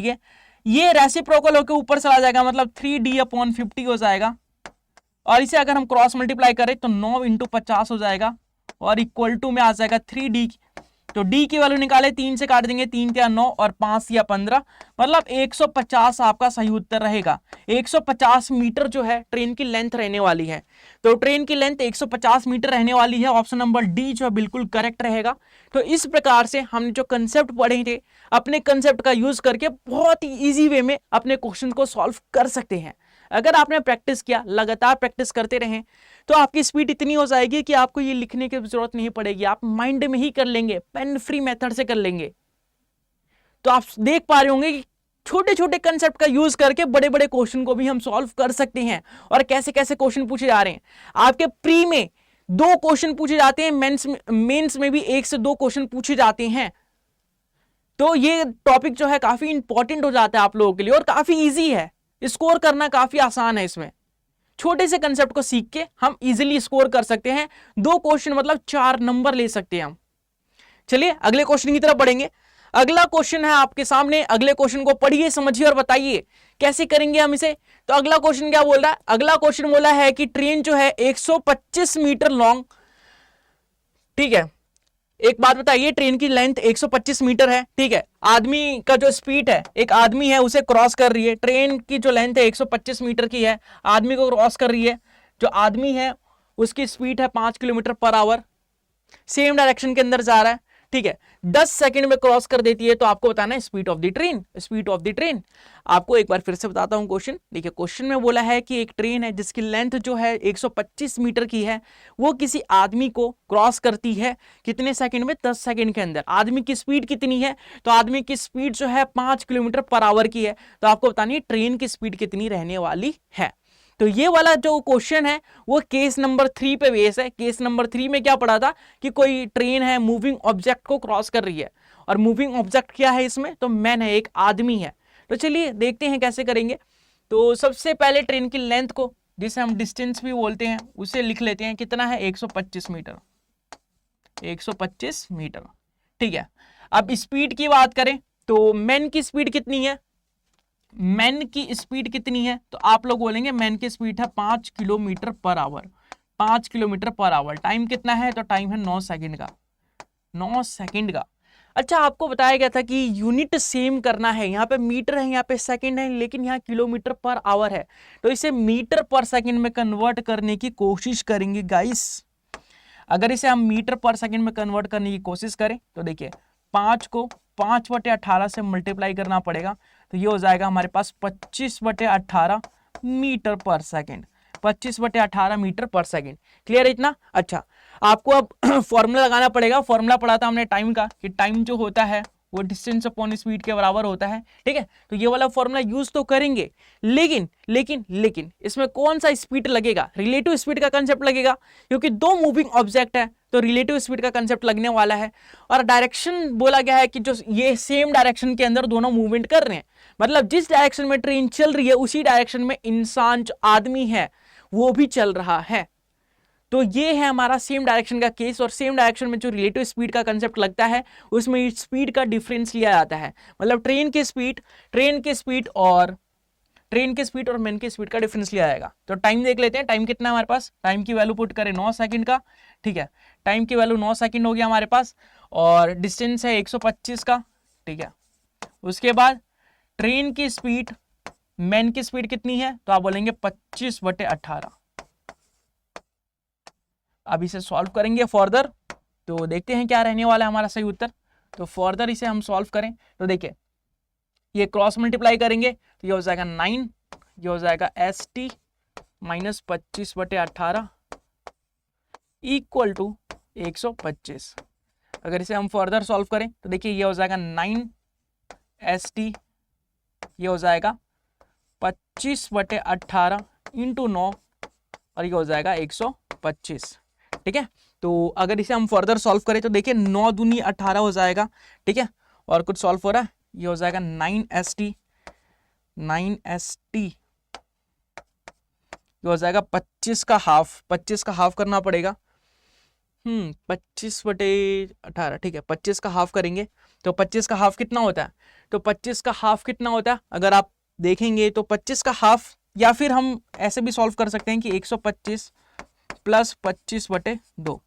Speaker 1: ये रेसिप्रोकल होकर ऊपर चला जाएगा, मतलब 3D/50 हो जाएगा। और इसे अगर हम क्रॉस मल्टीप्लाई करें तो 9 × 50 हो जाएगा और इक्वल टू में आ जाएगा 3D। तो D की वैल्यू निकाले, 3 से काट देंगे, 3 × 9 और 5 × 15, मतलब 150 आपका सही उत्तर रहेगा। 150 मीटर जो है ट्रेन की लेंथ रहने वाली है। तो ट्रेन की लेंथ 150 मीटर रहने वाली है। ऑप्शन नंबर डी जो है बिल्कुल करेक्ट रहेगा। तो इस प्रकार से हमने जो कंसेप्ट पढ़े थे, अपने कंसेप्ट का यूज करके बहुत ही ईजी वे में अपने क्वेश्चन को सॉल्व कर सकते हैं। अगर आपने प्रैक्टिस किया, लगातार प्रैक्टिस करते रहें तो आपकी स्पीड इतनी हो जाएगी कि आपको ये लिखने की जरूरत नहीं पड़ेगी, आप माइंड में ही कर लेंगे, पेन फ्री मेथड से कर लेंगे। तो आप देख पा रहे होंगे कि छोटे छोटे कंसेप्ट का यूज करके बड़े बड़े क्वेश्चन को भी हम सॉल्व कर सकते हैं। और कैसे कैसे क्वेश्चन पूछे जा रहे हैं, आपके प्री में 2 क्वेश्चन पूछे जाते हैं, मेंस में भी 1 से 2 क्वेश्चन पूछे जाते हैं। तो ये टॉपिक जो है काफी इंपॉर्टेंट हो जाता है आप लोगों के लिए और काफी ईजी है, स्कोर करना काफी आसान है। इसमें छोटे से कंसेप्ट को सीख के हम इजीली स्कोर कर सकते हैं। 2 क्वेश्चन मतलब 4 नंबर ले सकते हैं हम। चलिए अगले क्वेश्चन की तरफ बढ़ेंगे। अगला क्वेश्चन है आपके सामने, अगले क्वेश्चन को पढ़िए, समझिए और बताइए कैसे करेंगे हम इसे। तो अगला क्वेश्चन क्या बोल रहा है, अगला क्वेश्चन बोला है कि ट्रेन जो है 125 मीटर लॉन्ग, ठीक है। एक बात बताइए, ट्रेन की लेंथ 125 मीटर है, ठीक है। आदमी का जो स्पीड है, एक आदमी है उसे क्रॉस कर रही है, ट्रेन की जो लेंथ है 125 मीटर की है, आदमी को क्रॉस कर रही है। जो आदमी है उसकी स्पीड है 5 kilometre per hour, same direction के अंदर जा रहा है, ठीक है। 10 सेकंड में क्रॉस कर देती है। तो आपको बताना है speed of the train. Speed of the train आपको एक बार फिर से बताता हूं क्वेश्चन। देखिए क्वेश्चन में बोला है कि एक ट्रेन है जिसकी लेंथ जो है 125 मीटर की है, वो किसी आदमी को क्रॉस करती है कितने सेकंड में, 10 सेकंड के अंदर। आदमी की स्पीड कितनी है, तो आदमी की स्पीड जो है 5 किलोमीटर पर आवर की है। तो आपको बतानी है ट्रेन की स्पीड कितनी रहने वाली है। तो ये वाला जो क्वेश्चन है वो केस नंबर 3 पे बेस है। केस नंबर 3 में क्या पढ़ा था कि कोई ट्रेन है मूविंग ऑब्जेक्ट को क्रॉस कर रही है, और मूविंग ऑब्जेक्ट क्या है इसमें, तो मैन है, एक आदमी है। तो चलिए देखते हैं कैसे करेंगे। तो सबसे पहले ट्रेन की लेंथ को, जिसे हम डिस्टेंस भी बोलते हैं, उसे लिख लेते हैं। कितना है, 125 मीटर, 125 मीटर, ठीक है। अब स्पीड की बात करें तो मैन की स्पीड कितनी है, मैन की स्पीड कितनी है, तो आप लोग बोलेंगे मैन की स्पीड है 5 kilometre per hour, 5 kilometre per hour. Time कितना है, तो टाइम है 9 सेकंड का, 9 सेकंड का। अच्छा, आपको बताया गया था कि यूनिट सेम करना है, यहाँ पे मीटर है, यहाँ पे सेकंड है, लेकिन यहाँ किलोमीटर पर आवर है, तो इसे मीटर पर सेकंड में कन्वर्ट करने की कोशिश करेंगे गाइस। अगर इसे हम मीटर पर सेकंड में कन्वर्ट करने की कोशिश करें तो देखिए 5 को 5/18 से मल्टीप्लाई करना पड़ेगा, तो ये हो जाएगा हमारे पास 25/18 मीटर पर सेकंड, 25/18 मीटर पर सेकंड। क्लियर है इतना? अच्छा, आपको अब फॉर्मूला लगाना पड़ेगा। फॉर्मूला पढ़ा था हमने टाइम का, कि टाइम जो होता है वो डिस्टेंस अपॉन स्पीड के बराबर होता है, ठीक है। तो ये वाला फॉर्मूला यूज तो करेंगे, लेकिन लेकिन लेकिन इसमें कौन सा स्पीड लगेगा? रिलेटिव स्पीड का कंसेप्ट लगेगा, क्योंकि दो मूविंग ऑब्जेक्ट है तो रिलेटिव स्पीड का कंसेप्ट लगने वाला है। और डायरेक्शन बोला गया है कि जो ये सेम डायरेक्शन के अंदर दोनों मूवमेंट कर रहे हैं, मतलब जिस डायरेक्शन में ट्रेन चल रही है उसी डायरेक्शन में इंसान जो आदमी है वो भी चल रहा है। तो ये है हमारा सेम डायरेक्शन का केस, और सेम डायरेक्शन में जो रिलेटिव स्पीड का कंसेप्ट लगता है उसमें स्पीड का डिफरेंस लिया जाता है, मतलब ट्रेन के स्पीड और मैन की स्पीड का डिफरेंस लिया जाएगा। तो टाइम देख लेते हैं, टाइम कितना है हमारे पास। टाइम की वैल्यू पुट करें 9 सेकंड का, ठीक है। टाइम की वैल्यू 9 सेकंड हो गया हमारे पास, और डिस्टेंस है 125 का, ठीक है। उसके बाद ट्रेन की स्पीड, मैन की स्पीड कितनी है, तो आप बोलेंगे 25/18। अब इसे सॉल्व करेंगे फर्दर, तो देखते हैं क्या रहने वाला है हमारा सही उत्तर। तो फर्दर इसे हम सॉल्व करें तो देखिए ये क्रॉस मल्टीप्लाई करेंगे तो ये हो जाएगा 9, ये हो जाएगा ST माइनस 25/18 इक्वल टू 125। अगर इसे हम फर्दर सॉल्व करें तो देखिए ये हो जाएगा 9 ST, ये हो जाएगा 25/18 इंटू 9, और ये हो जाएगा 125, ठीक है। तो अगर इसे हम फर्दर सॉल्व करें तो देखिए 9 दूनी 18 हो जाएगा, ठीक है। और कुछ सॉल्व हो रहा है, ये हो जाएगा 9ST, ये हो जाएगा 25 का हाफ, 25 का हाफ करना पड़ेगा, 25/18, ठीक है। 25 का हाफ करेंगे तो 25 का हाफ कितना होता है, तो 25 का हाफ कितना होता है अगर आप देखेंगे तो 25 का हाफ, या फिर हम ऐसे भी सॉल्व कर सकते हैं कि 125 प्लस 25/2,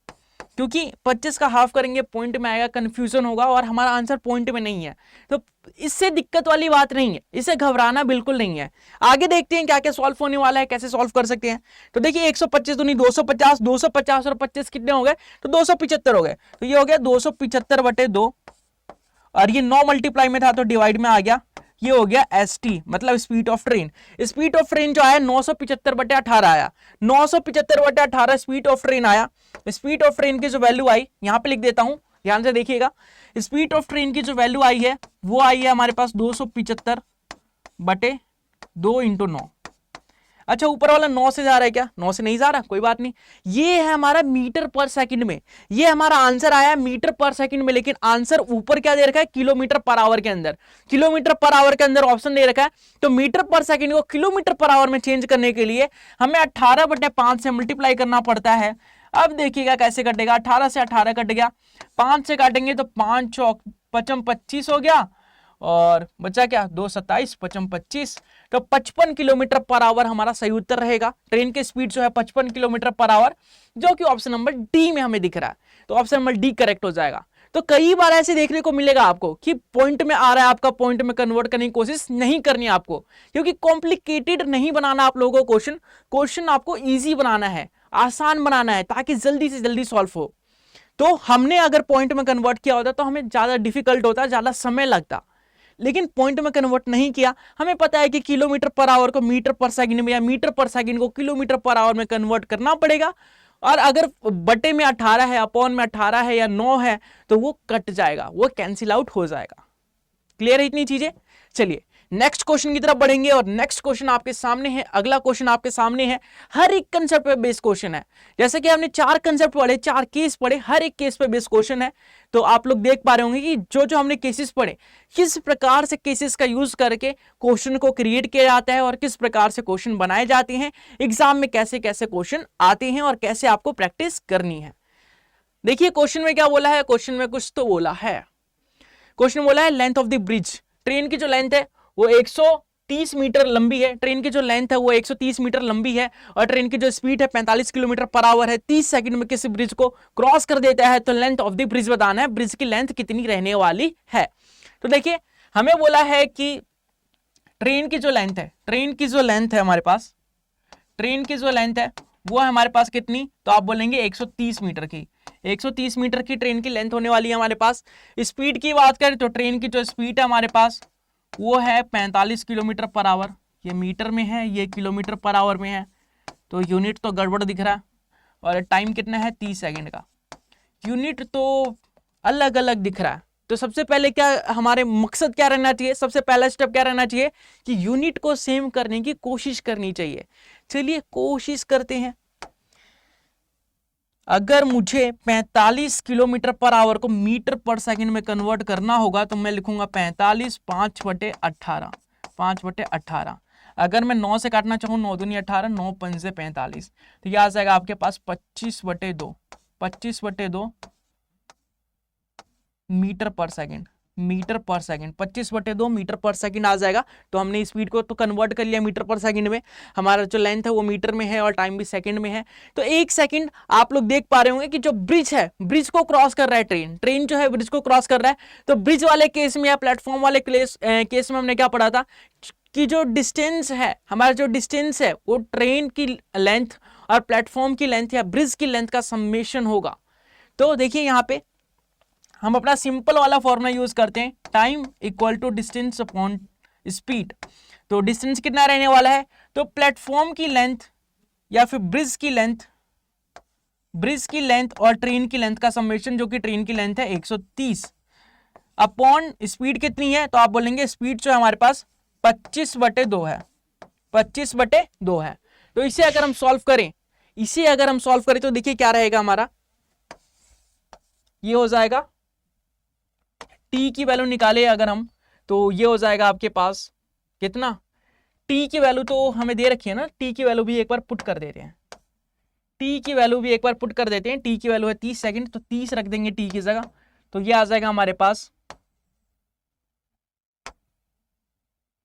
Speaker 1: क्योंकि 25 का हाफ करेंगे पॉइंट में आएगा, कंफ्यूजन होगा और हमारा आंसर पॉइंट में नहीं है, तो इससे दिक्कत वाली बात नहीं है, इससे घबराना बिल्कुल नहीं है। आगे देखते हैं क्या क्या सॉल्व होने वाला है, कैसे सॉल्व कर सकते हैं। तो देखिए 125 दूनी 250, 250 और 25 कितने हो गए, तो 275 हो गए, तो ये हो गया 275/2, और ये 9 मल्टीप्लाई में था तो डिवाइड में आ गया, ये हो गया ST, मतलब speed of train. Speed of train जो आया 975/18 आया, 975/18 स्पीड ऑफ ट्रेन आया। स्पीड ऑफ ट्रेन की जो वैल्यू आई यहां पे लिख देता हूं, ध्यान से देखिएगा। स्पीड ऑफ ट्रेन की जो वैल्यू आई है वो आई है हमारे पास 275/2 इंटू 9। अच्छा, ऊपर वाला 9 से जा रहा है क्या, 9 से नहीं जा रहा, कोई बात नहीं। ये है हमारा मीटर पर सेकंड में, ये हमारा आंसर आया मीटर पर सेकंड में, लेकिन आंसर ऊपर क्या दे रखा है, किलोमीटर पर आवर के अंदर। किलोमीटर पर आवर के अंदर ऑप्शन दे रखा है, तो मीटर पर सेकंड को किलोमीटर पर आवर में चेंज करने के लिए हमें 18/5 से मल्टीप्लाई करना पड़ता है। अब देखिएगा कैसे कटेगा, 18 से 18 कट गया, 5 से काटेंगे तो 5 चौक 25 हो गया, और बचा क्या 2 27 25, तो 55 किलोमीटर पर आवर हमारा सही उत्तर रहेगा। ट्रेन की स्पीड जो है 55 किलोमीटर पर आवर, जो कि ऑप्शन नंबर डी में हमें दिख रहा है, तो ऑप्शन नंबर डी करेक्ट हो जाएगा। तो कई बार ऐसे देखने को मिलेगा आपको कि पॉइंट में आ रहा है, आपका पॉइंट में कन्वर्ट करने की कोशिश नहीं करनी है आपको, क्योंकि कॉम्प्लिकेटेड नहीं बनाना आप लोगों को क्वेश्चन आपको ईजी बनाना है, आसान बनाना है, ताकि जल्दी से जल्दी सॉल्व हो। तो हमने अगर पॉइंट में कन्वर्ट किया होता तो हमें ज्यादा डिफिकल्ट होता, ज्यादा समय लगता, लेकिन पॉइंट में कन्वर्ट नहीं किया। हमें पता है कि किलोमीटर पर आवर को मीटर पर सेकंड में, या मीटर पर सेकंड को किलोमीटर पर आवर में कन्वर्ट करना पड़ेगा, और अगर बटे में 18 है, अपॉन में 18 है या 9 है तो वो कट जाएगा, वो कैंसिल आउट हो जाएगा। क्लियर है इतनी चीजें? चलिए नेक्स्ट क्वेश्चन की तरफ बढ़ेंगे, और नेक्स्ट क्वेश्चन आपके सामने है, अगला क्वेश्चन आपके सामने है, हर एक कंसेप्ट पे बेस्ड क्वेश्चन है। जैसे कि हमने 4 कंसेप्ट पढ़े, 4 केस पढ़े, हर एक केस पे बेस्ड क्वेश्चन है। तो आप लोग देख पा रहे होंगे कि जो जो हमने केसेस पढ़े, किस प्रकार से केसेस का यूज करके क्वेश्चन को क्रिएट किया जाता है, और किस प्रकार से क्वेश्चन बनाए जाते हैं, एग्जाम में कैसे कैसे क्वेश्चन आते हैं, और कैसे आपको प्रैक्टिस करनी है। देखिए क्वेश्चन में क्या बोला है, क्वेश्चन में कुछ तो बोला है। क्वेश्चन बोला है length of the bridge, train की जो लेंथ है वो 30 मीटर लंबी है, ट्रेन की जो लेंथ है वो 130 मीटर लंबी है, और ट्रेन की जो स्पीड है 45 किलोमीटर पर आवर है, 30 सेकंड में किसी ब्रिज को क्रॉस कर देता है, तो लेंथ ऑफ द ब्रिज बताना है, ब्रिज की लेंथ कितनी रहने वाली है। तो देखिए हमें बोला है कि ट्रेन की जो लेंथ है, ट्रेन की जो लेंथ है हमारे पास, ट्रेन की जो लेंथ है वो है हमारे पास कितनी, तो आप बोलेंगे 130 मीटर की, 130 मीटर की ट्रेन की लेंथ होने वाली है हमारे पास। स्पीड की बात करें तो ट्रेन की जो स्पीड है हमारे पास वो है 45 किलोमीटर पर आवर, ये मीटर में है, ये किलोमीटर पर आवर में है, तो यूनिट तो गड़बड़ दिख रहा है, और टाइम कितना है 30 सेकंड का, यूनिट तो अलग अलग दिख रहा है। तो सबसे पहले क्या हमारे मकसद क्या रहना चाहिए, सबसे पहला स्टेप क्या रहना चाहिए कि यूनिट को सेम करने की कोशिश करनी चाहिए। चलिए कोशिश करते हैं। अगर मुझे 45 किलोमीटर पर आवर को मीटर पर सेकंड में कन्वर्ट करना होगा तो मैं लिखूंगा 45 5/18, 5/18। अगर मैं 9 से काटना चाहूँ, 9 दूनी 18, 9 पंजे 45, तो यह आ जाएगा आपके पास 25/2, 25/2 मीटर पर सेकंड, मीटर पर सेकंड, 25/2 मीटर पर सेकंड आ जाएगा। तो हमने स्पीड को तो कन्वर्ट कर लिया मीटर पर सेकंड में, हमारा जो लेंथ है वो मीटर में है और टाइम भी सेकंड में है। तो एक सेकंड आप लोग देख पा रहे होंगे कि जो ब्रिज है, ब्रिज को क्रॉस कर रहा है ट्रेन, ट्रेन जो है ब्रिज को क्रॉस कर रहा है। तो ब्रिज वाले केस में या प्लेटफॉर्म वाले केस में हमने क्या पढ़ा था कि जो डिस्टेंस है, हमारा जो डिस्टेंस है वो ट्रेन की लेंथ और प्लेटफॉर्म की लेंथ या ब्रिज की लेंथ का समेशन होगा। तो देखिए यहाँ पे हम अपना सिंपल वाला फॉर्मूला यूज करते हैं, time equal to distance upon speed. तो डिस्टेंस कितना रहने वाला है, तो प्लेटफॉर्म की लेंथ या फिर ब्रिज की लेंथ और ट्रेन की लेंथ का समेशन, जो कि ट्रेन की लेंथ है 130 अपॉन स्पीड कितनी है, तो आप बोलेंगे स्पीड जो है हमारे पास 25/2 है, 25/2 है। तो इसे अगर हम सॉल्व करें, तो देखिए क्या रहेगा हमारा, ये हो जाएगा टी की वैल्यू निकाले अगर हम, तो ये हो जाएगा आपके पास कितना, टी की वैल्यू तो हमें दे रखी है ना, टी की वैल्यू भी एक बार पुट कर देते हैं, टी की वैल्यू है 30 सेकंड, तो 30 रख देंगे टी की जगह, तो ये आ जाएगा हमारे पास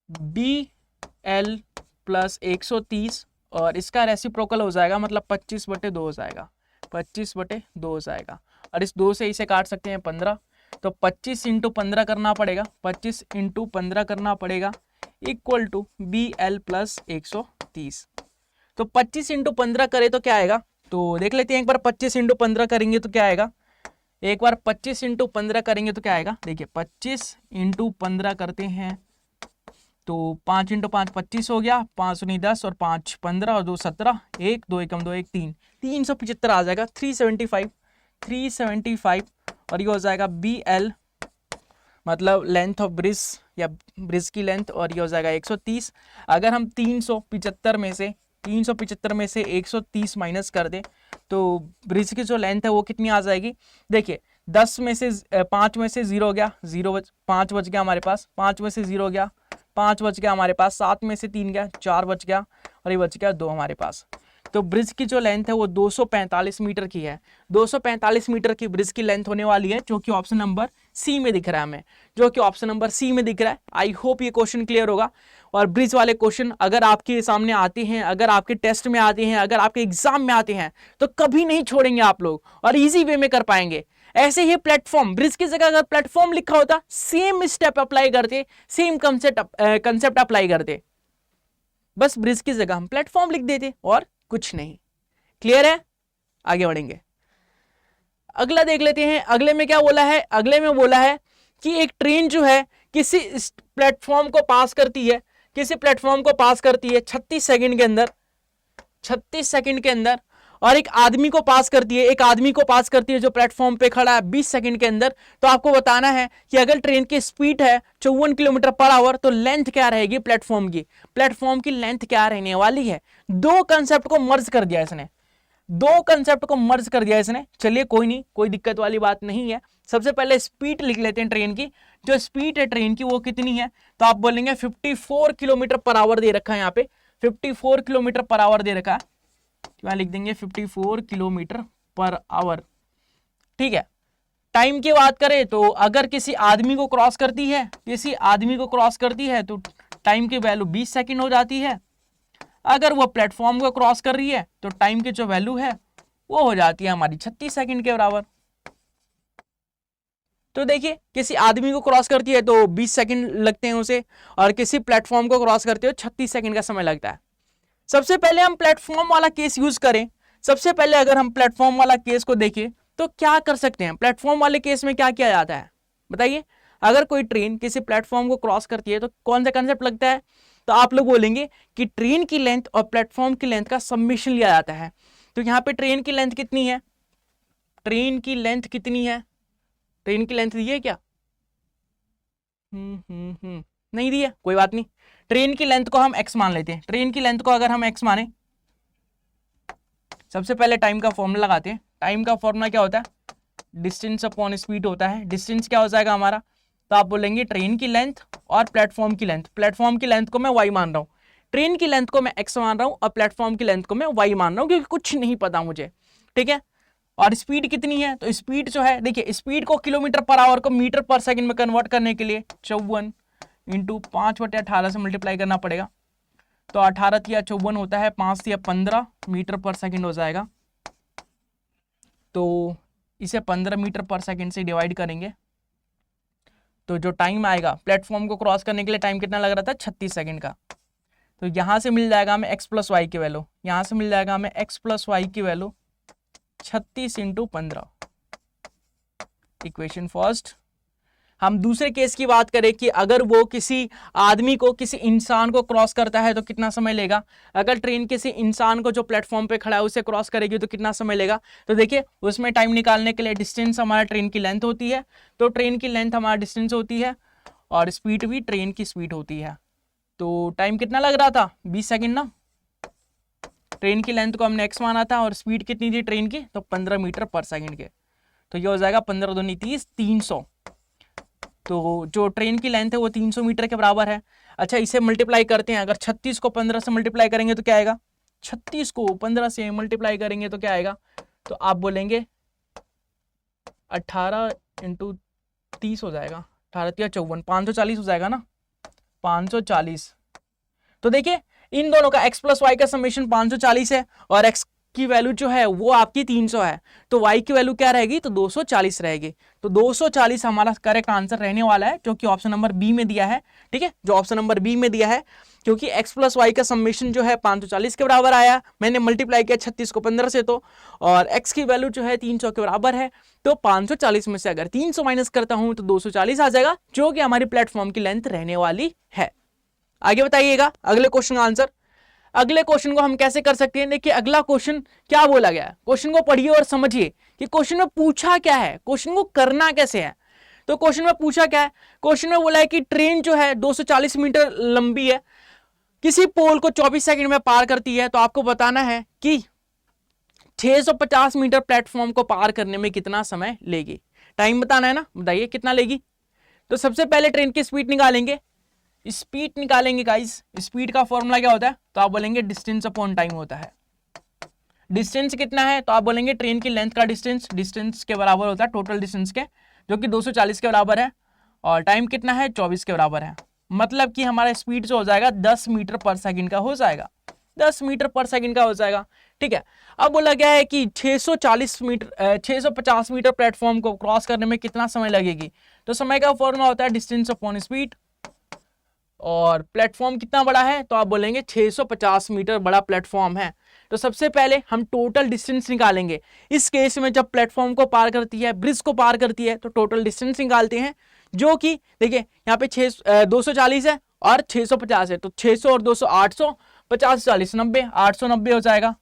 Speaker 1: BL + 130 और इसका रेसिप्रोकल हो जाएगा, मतलब 25/2 हो जाएगा, 25/2 हो जाएगा। और इस 2 से इसे काट सकते हैं 15, तो 25 × 15 करना पड़ेगा, 25 × 15 करना पड़ेगा इक्वल टू BL + 130। तो 25 × 15 करें तो क्या आएगा, तो देख लेते हैं एक बार, 25 × 15 करेंगे तो क्या आएगा, एक बार 25 × 15 करेंगे तो क्या आएगा, देखिए 25 × 15 करते हैं तो 5 × 5 25 हो गया, 5 × 10 और 5 15 और 2 17, 1 2 1 2 1 3, 375 आ जाएगा, 375 और ये हो जाएगा BL मतलब लेंथ ऑफ ब्रिज या ब्रिज की लेंथ, और ये हो जाएगा 130। अगर हम 375 में से 130 माइनस कर दें तो ब्रिज की जो लेंथ है वो कितनी आ जाएगी, देखिए 5 में से 0 गया, 5 बच गया हमारे पास, 5 में से 0 गया, 5 बच गया हमारे पास, 7 में से 3 गया, 4 बच गया, और ये बच गया 2 हमारे पास। तो ब्रिज की जो लेंथ है वो 245 मीटर की है, 245 मीटर की ब्रिज की लेंथ होने वाली है, जो कि ऑप्शन नंबर सी में दिख रहा है हमें, आई होप ये क्वेश्चन क्लियर होगा। और ब्रिज वाले क्वेश्चन अगर आपके सामने आते हैं, अगर आपके टेस्ट में आते हैं, अगर आपके एग्जाम में आते हैं, तो कभी नहीं छोड़ेंगे आप लोग और इजी वे में कर पाएंगे। ऐसे ही प्लेटफॉर्म, ब्रिज की जगह अगर प्लेटफॉर्म लिखा होता, सेम स्टेप अप्लाई करते, सेम कंसेप्ट अप्लाई करते, बस ब्रिज की जगह हम प्लेटफॉर्म लिख देते और कुछ नहीं। क्लियर है, आगे बढ़ेंगे। अगला देख लेते हैं, अगले में क्या बोला है, अगले में बोला है कि एक ट्रेन जो है किसी प्लेटफॉर्म को पास करती है, 36 सेकंड के अंदर, और एक आदमी को पास करती है, जो प्लेटफॉर्म पे खड़ा है 20 सेकंड के अंदर। तो आपको बताना है कि अगर ट्रेन की स्पीड है 54 किलोमीटर पर आवर, तो लेंथ क्या रहेगी प्लेटफॉर्म की लेंथ क्या रहने वाली है। दो कंसेप्ट को मर्ज कर दिया इसने, चलिए कोई नहीं, कोई दिक्कत वाली बात नहीं है। सबसे पहले स्पीड लिख लेते हैं ट्रेन की, जो स्पीड है ट्रेन की वो कितनी है, तो आप बोलेंगे 54 किलोमीटर पर आवर दे रखा है, यहाँ पे 54 किलोमीटर पर आवर दे रखा है, यहाँ लिख देंगे 54 किलोमीटर पर आवर। ठीक है, टाइम की बात करें तो अगर किसी आदमी को क्रॉस करती है तो टाइम की वैल्यू 20 सेकंड हो जाती है। अगर वो प्लेटफॉर्म को क्रॉस कर रही है तो टाइम की जो वैल्यू है वो हो जाती है हमारी 36 सेकंड के बराबर। तो देखिए किसी आदमी को क्रॉस करती है तो 20 सेकंड लगते हैं उसे, और किसी प्लेटफॉर्म को क्रॉस करते हो 36 सेकंड का समय लगता है। सबसे पहले हम प्लेटफॉर्म वाला केस यूज करें। सबसे पहले अगर हम प्लेटफॉर्म वाला केस को देखें तो क्या कर सकते हैं, प्लेटफॉर्म वाले केस में क्या किया जाता है बताइए। अगर कोई ट्रेन किसी प्लेटफॉर्म को क्रॉस करती है तो कौन सा कंसेप्ट लगता है, तो आप लोग बोलेंगे कि ट्रेन की लेंथ और प्लेटफॉर्म की लेंथ का समेशन लिया जाता है। तो यहाँ पे ट्रेन की लेंथ कितनी है, ट्रेन की लेंथ कितनी है, ट्रेन की लेंथ दी है क्या? नहीं दी है, कोई बात नहीं। ट्रेन की लेंथ को हम x मान लेते हैं। ट्रेन की लेंथ को अगर हम x माने, सबसे पहले टाइम का फॉर्मूला लगाते हैं। टाइम का फॉर्मूला क्या होता है, डिस्टेंस अपॉन स्पीड होता है। डिस्टेंस क्या हो जाएगा हमारा, तो आप बोलेंगे ट्रेन की लेंथ और प्लेटफॉर्म की लेंथ। प्लेटफॉर्म की लेंथ को मैं y मान रहा हूँ, ट्रेन की लेंथ को मैं x मान रहा हूँ और प्लेटफॉर्म की लेंथ को मैं y मान रहा हूँ, क्योंकि कुछ नहीं पता मुझे, ठीक है। और स्पीड कितनी है, तो स्पीड जो है देखिए, स्पीड को किलोमीटर पर आवर को मीटर पर सेकंड में कन्वर्ट करने के लिए 54 इंटू 5/18 से मल्टीप्लाई करना पड़ेगा। तो 18 या 54 होता है, 5 या 15 मीटर पर सेकंड हो जाएगा। तो इसे 15 मीटर पर सेकंड से डिवाइड करेंगे तो जो टाइम आएगा प्लेटफॉर्म को क्रॉस करने के लिए, टाइम कितना लग रहा था 36 सेकंड का। तो यहाँ से मिल जाएगा हमें x प्लस वाई की वैल्यू, यहाँ से मिल जाएगा हमें x प्लस वाई की वैल्यू 36 इंटू 15, इक्वेशन फर्स्ट। हम दूसरे केस की बात करें कि अगर वो किसी आदमी को, किसी इंसान को क्रॉस करता है तो कितना समय लेगा। अगर ट्रेन किसी इंसान को जो प्लेटफॉर्म पे खड़ा है उसे क्रॉस करेगी तो कितना समय लेगा। तो देखिए उसमें टाइम निकालने के लिए डिस्टेंस हमारा ट्रेन की लेंथ होती है, तो ट्रेन की लेंथ हमारा डिस्टेंस होती है और स्पीड भी ट्रेन की स्पीड होती है। तो टाइम कितना लग रहा था 20 सेकेंड ना, ट्रेन की लेंथ को हमने x माना था और स्पीड कितनी थी ट्रेन की, तो 15 मीटर पर सेकंड के। तो ये हो जाएगा 15 दूनी 30, 300। तो जो ट्रेन की लेंथ है वो 300 मीटर के बराबर है। अच्छा इसे मल्टीप्लाई करते हैं, अगर 36 को 15 से मल्टीप्लाई करेंगे तो क्या आएगा, 36 को 15 से मल्टीप्लाई करेंगे तो क्या आएगा, तो आप बोलेंगे 18 इंटू 30 हो जाएगा, 18 या 54, 540 हो जाएगा ना, 540। तो देखिए इन दोनों का x प्लस वाई का समेशन 540 है और x की वैल्यू जो है वो आपकी 300 है, तो y की वैल्यू क्या रहेगी, तो 240 रहेगी। तो 240 हमारा करेक्ट आंसर रहने वाला है, जो कि ऑप्शन नंबर बी में दिया है, ठीक है, जो ऑप्शन नंबर बी में दिया है। क्योंकि x प्लस वाई का समेशन जो है 540 के बराबर आया, मैंने मल्टीप्लाई किया 36 को 15 से, तो और x की वैल्यू जो है 300 के बराबर है, तो 540 में से अगर 300 माइनस करता हूं तो 240 आ जाएगा, जो कि हमारी प्लेटफॉर्म की लेंथ रहने वाली है। आगे बताइएगा अगले क्वेश्चन का आंसर। अगले क्वेश्चन को हम कैसे कर सकते हैं, देखिए अगला क्वेश्चन क्या बोला गया है, क्वेश्चन को पढ़िए और समझिए कि क्वेश्चन में पूछा क्या है, क्वेश्चन को करना कैसे है। तो क्वेश्चन में पूछा क्या है, क्वेश्चन में बोला है कि ट्रेन जो है 240 मीटर लंबी है, किसी पोल को 24 सेकंड में पार करती है। तो आपको बताना है कि 650 मीटर प्लेटफॉर्म को पार करने में कितना समय लेगी, टाइम बताना है ना, बताइए कितना लेगी। तो सबसे पहले ट्रेन की स्पीड निकालेंगे, स्पीड निकालेंगे गाइस। स्पीड का फॉर्मूला क्या होता है, तो आप बोलेंगे डिस्टेंस अपॉन टाइम होता है। डिस्टेंस कितना है, तो आप बोलेंगे ट्रेन की लेंथ का डिस्टेंस, डिस्टेंस के बराबर होता है टोटल डिस्टेंस के, जो कि 240 के बराबर है, और टाइम कितना है 24 के बराबर है। मतलब कि हमारा स्पीड जो हो जाएगा 10 मीटर पर सेकंड का हो जाएगा, 10 मीटर पर सेकंड का हो जाएगा, ठीक है। अब बोला गया है कि 650 मीटर प्लेटफॉर्म को क्रॉस करने में कितना समय लगेगी। तो समय का फॉर्मूला होता है डिस्टेंस अपॉन स्पीड, और प्लेटफॉर्म कितना बड़ा है, तो आप बोलेंगे 650 मीटर बड़ा प्लेटफॉर्म है। तो सबसे पहले हम टोटल डिस्टेंस निकालेंगे। इस केस में जब प्लेटफॉर्म को पार करती है, ब्रिज को पार करती है, तो टोटल डिस्टेंस निकालते हैं, जो कि देखिए यहाँ पे 240 है और 650 है, तो 600 और 200 800, 50 40 90, 890 हो जाएगा।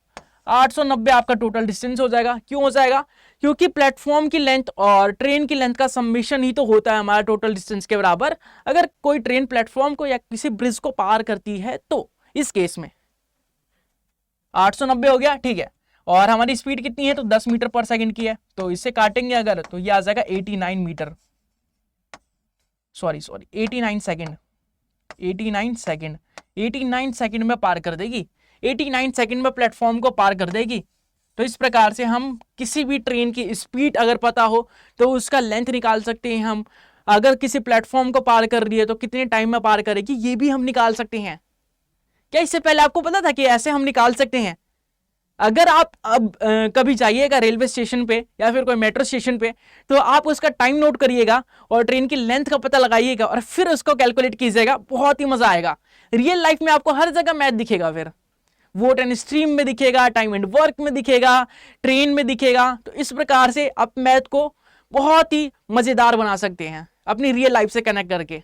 Speaker 1: 890 आपका टोटल डिस्टेंस हो जाएगा। क्यों हो जाएगा, क्योंकि प्लेटफॉर्म की लेंथ और ट्रेन की लेंथ का समेशन ही तो होता है हमारा टोटल डिस्टेंस के बराबर, अगर कोई ट्रेन प्लेटफॉर्म को या किसी ब्रिज को पार करती है तो। इस केस में 890 हो गया, ठीक है। और हमारी स्पीड कितनी है, तो 10 मीटर पर सेकंड की है, तो इससे काटेंगे अगर तो ये आ जाएगा 89 मीटर, सॉरी 89 सेकंड, 89 सेकंड में पार कर देगी, 89 सेकंड में प्लेटफॉर्म को पार कर देगी। तो इस प्रकार से हम किसी भी ट्रेन की स्पीड अगर पता हो तो उसका लेंथ निकाल सकते हैं हम अगर किसी प्लेटफॉर्म को पार कर रही है तो कितने टाइम में पार करेगी, ये भी हम निकाल सकते हैं। क्या इससे पहले आपको पता था कि ऐसे हम निकाल सकते हैं? अगर आप अब कभी जाइएगा रेलवे स्टेशन पे या फिर कोई मेट्रो स्टेशन पे, तो आप उसका टाइम नोट करिएगा और ट्रेन की लेंथ का पता लगाइएगा और फिर उसको कैलकुलेट कीजिएगा, बहुत ही मजा आएगा। रियल लाइफ में आपको हर जगह मैथ दिखेगा, फिर वोट एंड स्ट्रीम में दिखेगा, टाइम एंड वर्क में दिखेगा, ट्रेन में दिखेगा। तो इस प्रकार से आप मैथ को बहुत ही मजेदार बना सकते हैं अपनी रियल लाइफ से कनेक्ट करके।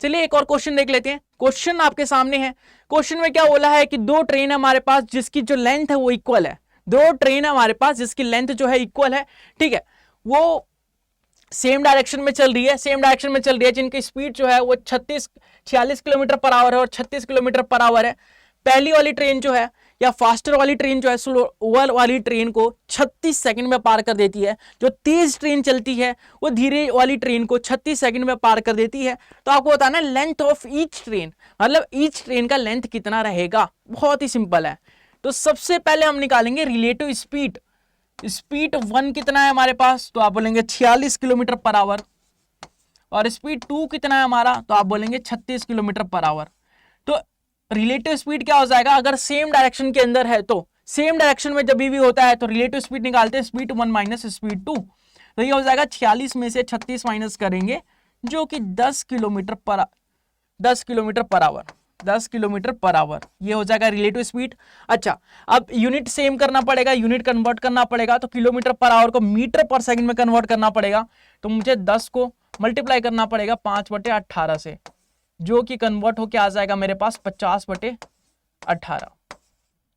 Speaker 1: चलिए एक और क्वेश्चन देख लेते हैं। क्वेश्चन आपके सामने है। क्वेश्चन में क्या बोला है कि दो ट्रेन हमारे पास जिसकी जो लेंथ है वो इक्वल है। दो ट्रेन हमारे पास जिसकी लेंथ जो है इक्वल है, ठीक है, वो सेम डायरेक्शन में चल रही है, जिनकी स्पीड जो है वो 46 किलोमीटर पर आवर है और 36 किलोमीटर पर आवर है। पहली वाली ट्रेन जो है या फास्टर वाली ट्रेन जो है स्लोअर वाली ट्रेन को 36 सेकंड में पार कर देती है। जो तेज ट्रेन चलती है वो धीरे वाली ट्रेन को 36 सेकंड में पार कर देती है। तो आपको बताना है लेंथ ऑफ ईच ट्रेन, मतलब ईच ट्रेन का लेंथ कितना रहेगा। बहुत ही सिंपल है। तो सबसे पहले हम निकालेंगे रिलेटिव स्पीड। स्पीड 1 कितना है हमारे पास, तो आप बोलेंगे 46 किलोमीटर पर आवर। और स्पीड 2 कितना है हमारा, तो आप बोलेंगे 36 किलोमीटर पर आवर। तो रिलेटिव स्पीड क्या हो जाएगा, अगर सेम डायरेक्शन के अंदर है तो सेम डायरेक्शन में जब भी होता है तो रिलेटिव स्पीड निकालते हैं, स्पीड 1 माइनस स्पीड 2। तो ये हो जाएगा 46 में से 36 माइनस करेंगे जो कि 10 किलोमीटर पर आवर। ये हो जाएगा रिलेटिव स्पीड। अच्छा, अब यूनिट सेम करना पड़ेगा, यूनिट कन्वर्ट करना पड़ेगा। तो किलोमीटर पर आवर को मीटर पर सेकंड में कन्वर्ट करना पड़ेगा। तो मुझे 10 को मल्टीप्लाई करना पड़ेगा 5/18 से, जो कि कन्वर्ट होके आ जाएगा मेरे पास 50/18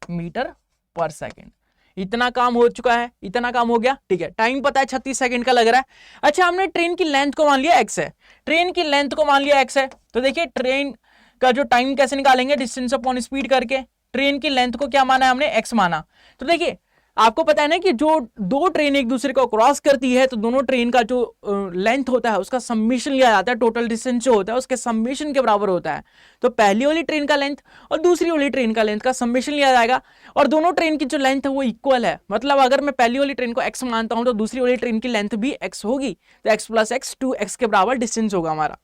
Speaker 1: मीटर पर सेकंड। इतना काम हो चुका है, इतना काम हो गया, ठीक है। टाइम पता है 36 सेकंड का लग रहा है। अच्छा, हमने ट्रेन की लेंथ को मान लिया x है, तो देखिए ट्रेन का जो टाइम कैसे निकालेंगे, डिस्टेंस अपॉन स्पीड करके। ट्रेन की लेंथ को क्या माना है हमने, x माना। तो देखिए आपको पता है ना कि जो दो ट्रेन एक दूसरे को क्रॉस करती है तो दोनों ट्रेन का जो लेंथ होता है उसका सम्मेशन लिया जाता है। टोटल डिस्टेंस जो होता है उसके सम्मेशन के बराबर होता है। तो पहली वाली ट्रेन का लेंथ और दूसरी वाली ट्रेन का लेंथ का सम्मेशन लिया जाएगा और दोनों ट्रेन की जो लेंथ है वो इक्वल है। मतलब अगर मैं पहली वाली ट्रेन को x मानता हूं तो दूसरी वाली ट्रेन की लेंथ भी x होगी। तो x + x 2x के बराबर डिस्टेंस होगा हमारा।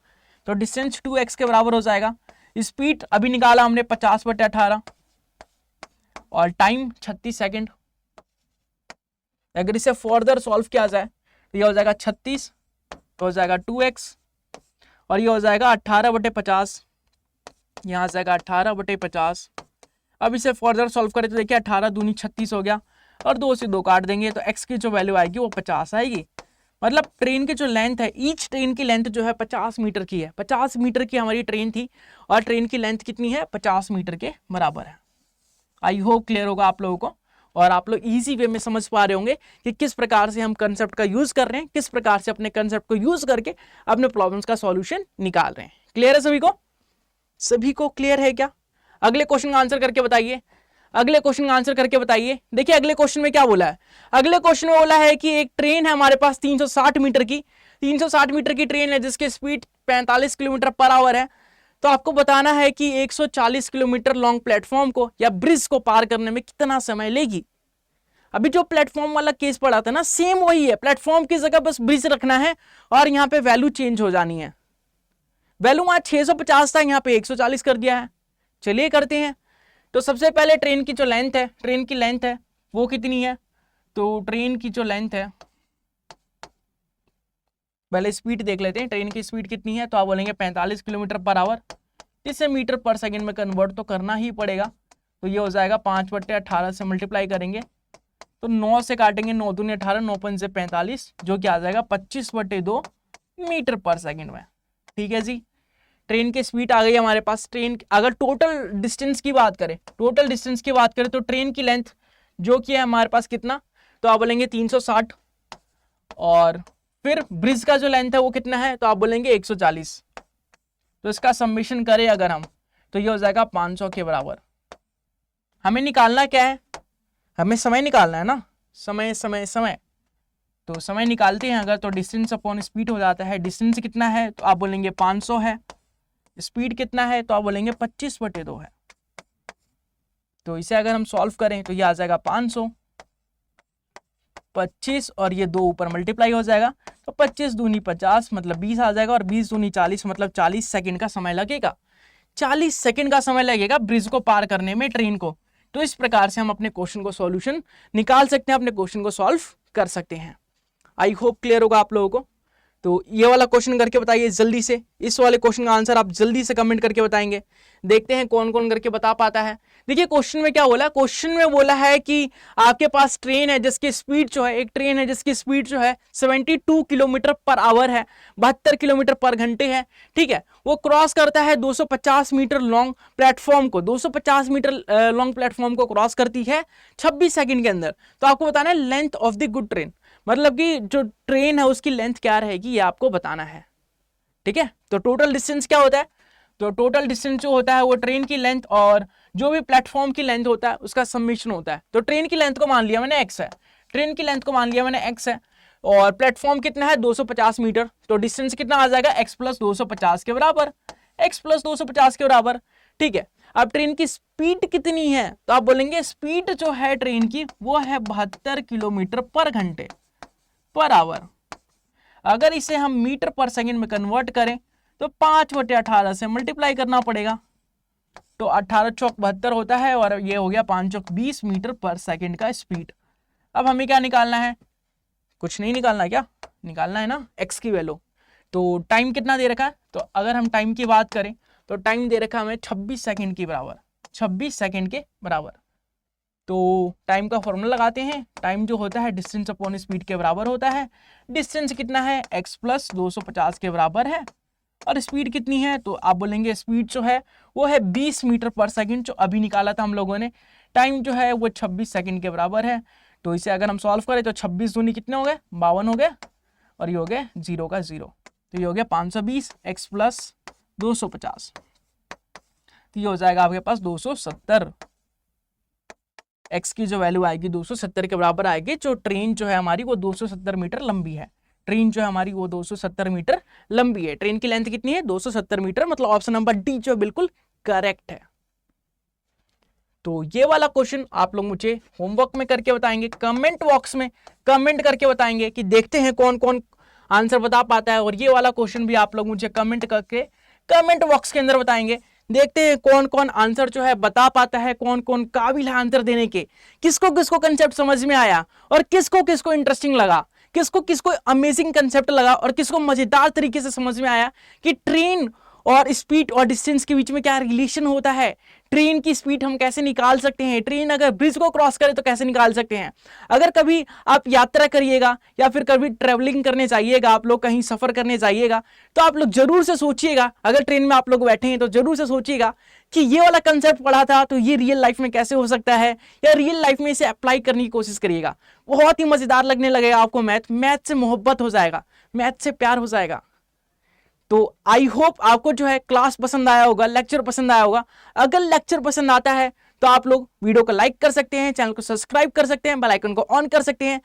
Speaker 1: तो डिस्टेंस 2x के बराबर हो जाएगा। स्पीड अभी निकाला हमने 50/18 और टाइम 36 सेकंड। अगर इसे फर्दर सॉल्व किया जाए तो ये हो जाएगा 36, तो हो जाएगा 2x और ये हो जाएगा 18/50, यहाँ आ जाएगा 18/50। अब इसे फर्दर सॉल्व करें तो देखिए 18 दूनी 36 हो गया और 2 से 2 काट देंगे तो x की जो वैल्यू आएगी वो 50 आएगी। मतलब ट्रेन की जो लेंथ है, ईच ट्रेन की लेंथ जो है 50 मीटर की है। 50 मीटर की हमारी ट्रेन थी और ट्रेन की लेंथ कितनी है, 50 मीटर के बराबर है। आई होप क्लियर होगा आप लोगों को और आप लोग इजी वे में समझ पा रहे होंगे कि किस प्रकार से हम कंसेप्ट का यूज कर रहे हैं, किस प्रकार से अपने कंसेप्ट को यूज करके अपने प्रॉब्लम्स का सॉल्यूशन निकाल रहे हैं। क्लियर है सभी को? सभी को क्लियर है क्या? अगले क्वेश्चन का आंसर करके बताइए। देखिए अगले क्वेश्चन में क्या बोला है। अगले क्वेश्चन में बोला है कि एक ट्रेन है हमारे पास 360 मीटर की, 360 मीटर की ट्रेन है जिसकी स्पीड 45 किलोमीटर पर आवर है। तो आपको बताना है कि 140 किलोमीटर लॉन्ग प्लेटफॉर्म को या ब्रिज को पार करने में कितना समय लेगी। अभी जो प्लेटफॉर्म वाला केस पड़ा था ना, सेम वही है। प्लेटफॉर्म की जगह बस ब्रिज रखना है और यहाँ पे वैल्यू चेंज हो जानी है। वैल्यू वहां 650 था, यहाँ पे 140 कर दिया है। चलिए करते हैं। तो सबसे पहले ट्रेन की जो लेंथ है वो कितनी है। तो ट्रेन की जो लेंथ है, पहले स्पीड देख लेते हैं। ट्रेन की स्पीड कितनी है, तो आप बोलेंगे 45 किलोमीटर पर आवर। इसे मीटर पर सेकंड में कन्वर्ट तो करना ही पड़ेगा। तो ये हो जाएगा 5/18 से मल्टीप्लाई करेंगे तो 9 से काटेंगे, 9 दूनी 18, 9 पंजे से 45, जो कि आ जाएगा 25/2 मीटर पर सेकंड में। ठीक है जी, ट्रेन की स्पीड आ गई हमारे पास। ट्रेन अगर टोटल डिस्टेंस की बात करें तो ट्रेन की लेंथ जो कि है हमारे पास कितना, तो आप बोलेंगे 360 और फिर ब्रिज का जो लेंथ है वो कितना है, तो आप बोलेंगे 140। तो इसका समेशन करें अगर हम, तो ये हो जाएगा 500 के बराबर। हमें निकालना क्या है, हमें समय निकालना है ना, समय। तो समय निकालते हैं अगर, तो डिस्टेंस अपॉन स्पीड हो जाता है। डिस्टेंस कितना है, तो आप बोलेंगे 500 है। स्पीड कितना है, तो आप बोलेंगे 25/2 है। तो इसे अगर हम सॉल्व करें तो ये आ जाएगा 500 25 और ये 2 ऊपर मल्टीप्लाई हो जाएगा, तो 25 दूनी 50 मतलब 20 आ जाएगा, और 20 दूनी 40 मतलब 40 सेकंड का समय लगेगा। 40 सेकंड का समय लगेगा ब्रिज को पार करने में ट्रेन को। तो इस प्रकार से हम अपने क्वेश्चन को सॉल्यूशन निकाल सकते हैं, अपने क्वेश्चन को सॉल्व कर सकते हैं। आई होप क्लियर होगा आप लोगों को। तो ये वाला क्वेश्चन करके बताइए जल्दी से, इस वाले क्वेश्चन का आंसर आप जल्दी से कमेंट करके बताएंगे। देखते हैं कौन कौन करके बता पाता है। देखिए क्वेश्चन में क्या बोला, क्वेश्चन में बोला है कि आपके पास ट्रेन है जिसकी स्पीड जो है, एक ट्रेन है जिसकी स्पीड जो है 72 किलोमीटर पर आवर है, 72 किलोमीटर पर घंटे है, ठीक है। वो क्रॉस करता है 250 मीटर लॉन्ग प्लेटफॉर्म को, 250 मीटर लॉन्ग प्लेटफॉर्म को क्रॉस करती है 26 सेकंड के अंदर। तो आपको बताना है length of the good train, मतलब कि जो ट्रेन है उसकी लेंथ क्या रहेगी ये आपको बताना है, ठीक है। तो टोटल डिस्टेंस क्या होता है, तो टोटल डिस्टेंस जो होता है वो ट्रेन की लेंथ और जो भी प्लेटफॉर्म की लेंथ होता है उसका समेशन होता है। तो ट्रेन की लेंथ को मान लिया मैंने x है, ट्रेन की लेंथ को मान लिया मैंने x है, और प्लेटफॉर्म कितना है 250 मीटर, तो डिस्टेंस कितना आ जाएगा x प्लस 250 के बराबर, x प्लस 250 के बराबर, ठीक है। अब ट्रेन की स्पीड कितनी है, तो आप बोलेंगे स्पीड जो है ट्रेन की वो है 72 किलोमीटर पर घंटे पर आवर। अगर इसे हम मीटर पर सेकंड में कन्वर्ट करें तो 5/18 से मल्टीप्लाई करना पड़ेगा, तो 18 चौक 72 होता है, और ये हो गया 5 चौक 20 मीटर पर सेकंड का स्पीड। अब हमें क्या निकालना है, कुछ नहीं निकालना, क्या निकालना है ना x की वैल्यू। तो टाइम कितना दे रखा है, तो अगर हम टाइम की बात करें तो टाइम दे रखा है हमें 26 सेकंड के बराबर, 26 सेकंड के बराबर। तो टाइम का फॉर्मूला लगाते हैं, टाइम जो होता है डिस्टेंस अपॉन स्पीड के बराबर होता है। डिस्टेंस कितना है x प्लस 250 के बराबर है, और स्पीड कितनी है, तो आप बोलेंगे स्पीड जो है वो है 20 मीटर पर सेकंड, जो अभी निकाला था हम लोगों ने। टाइम जो है वो 26 सेकंड के बराबर है। तो इसे अगर हम सॉल्व करें तो 26 दूनी कितने हो गए 52 हो गए, और ये हो गया 0 का 0, तो ये हो गया 520 x प्लस 250, तो ये हो जाएगा आपके पास 270। x की जो वैल्यू आएगी 270 के बराबर आएगी। जो ट्रेन जो है हमारी वो 270 मीटर लंबी है, ट्रेन जो है हमारी वो 270 मीटर लंबी है। ट्रेन की लेंथ कितनी है 270 मीटर, मतलब ऑप्शन नंबर डी जो बिल्कुल करेक्ट है। तो ये वाला क्वेश्चन आप लोग मुझे होमवर्क में करके बताएंगे, कमेंट बॉक्स में कमेंट करके बताएंगे कि देखते हैं कौन कौन आंसर बता पाता है। और ये वाला क्वेश्चन भी आप लोग मुझे कमेंट करके कमेंट बॉक्स के अंदर बताएंगे, देखते हैं कौन कौन आंसर जो है बता पाता है, कौन कौन काबिल है आंसर देने के, किसको किसको कंसेप्ट समझ में आया और किसको किसको इंटरेस्टिंग लगा, किसको किसको अमेजिंग कंसेप्ट लगा और किसको मजेदार तरीके से समझ में आया कि ट्रेन और स्पीड और डिस्टेंस के बीच में क्या रिलेशन होता है, ट्रेन की स्पीड हम कैसे निकाल सकते हैं, ट्रेन अगर ब्रिज को क्रॉस करे तो कैसे निकाल सकते हैं। अगर कभी आप यात्रा करिएगा या फिर कभी ट्रेवलिंग करने जाइएगा, आप लोग कहीं सफर करने जाइएगा, तो आप लोग जरूर से सोचिएगा, अगर ट्रेन में आप लोग बैठे हैं तो जरूर से सोचिएगा कि ये वाला कंसेप्ट पढ़ा था तो ये रियल लाइफ में कैसे हो सकता है, या रियल लाइफ में इसे अप्लाई करने की कोशिश करिएगा। बहुत ही मजेदार लगने लगेगा आपको, मैथ से मोहब्बत हो जाएगा, मैथ से प्यार हो जाएगा। तो आई होप आपको जो है क्लास पसंद आया होगा, लेक्चर पसंद आया होगा। अगर लेक्चर पसंद आता है तो आप लोग वीडियो को लाइक कर सकते हैं, चैनल को सब्सक्राइब कर सकते हैं, बेल आइकन को ऑन कर सकते हैं।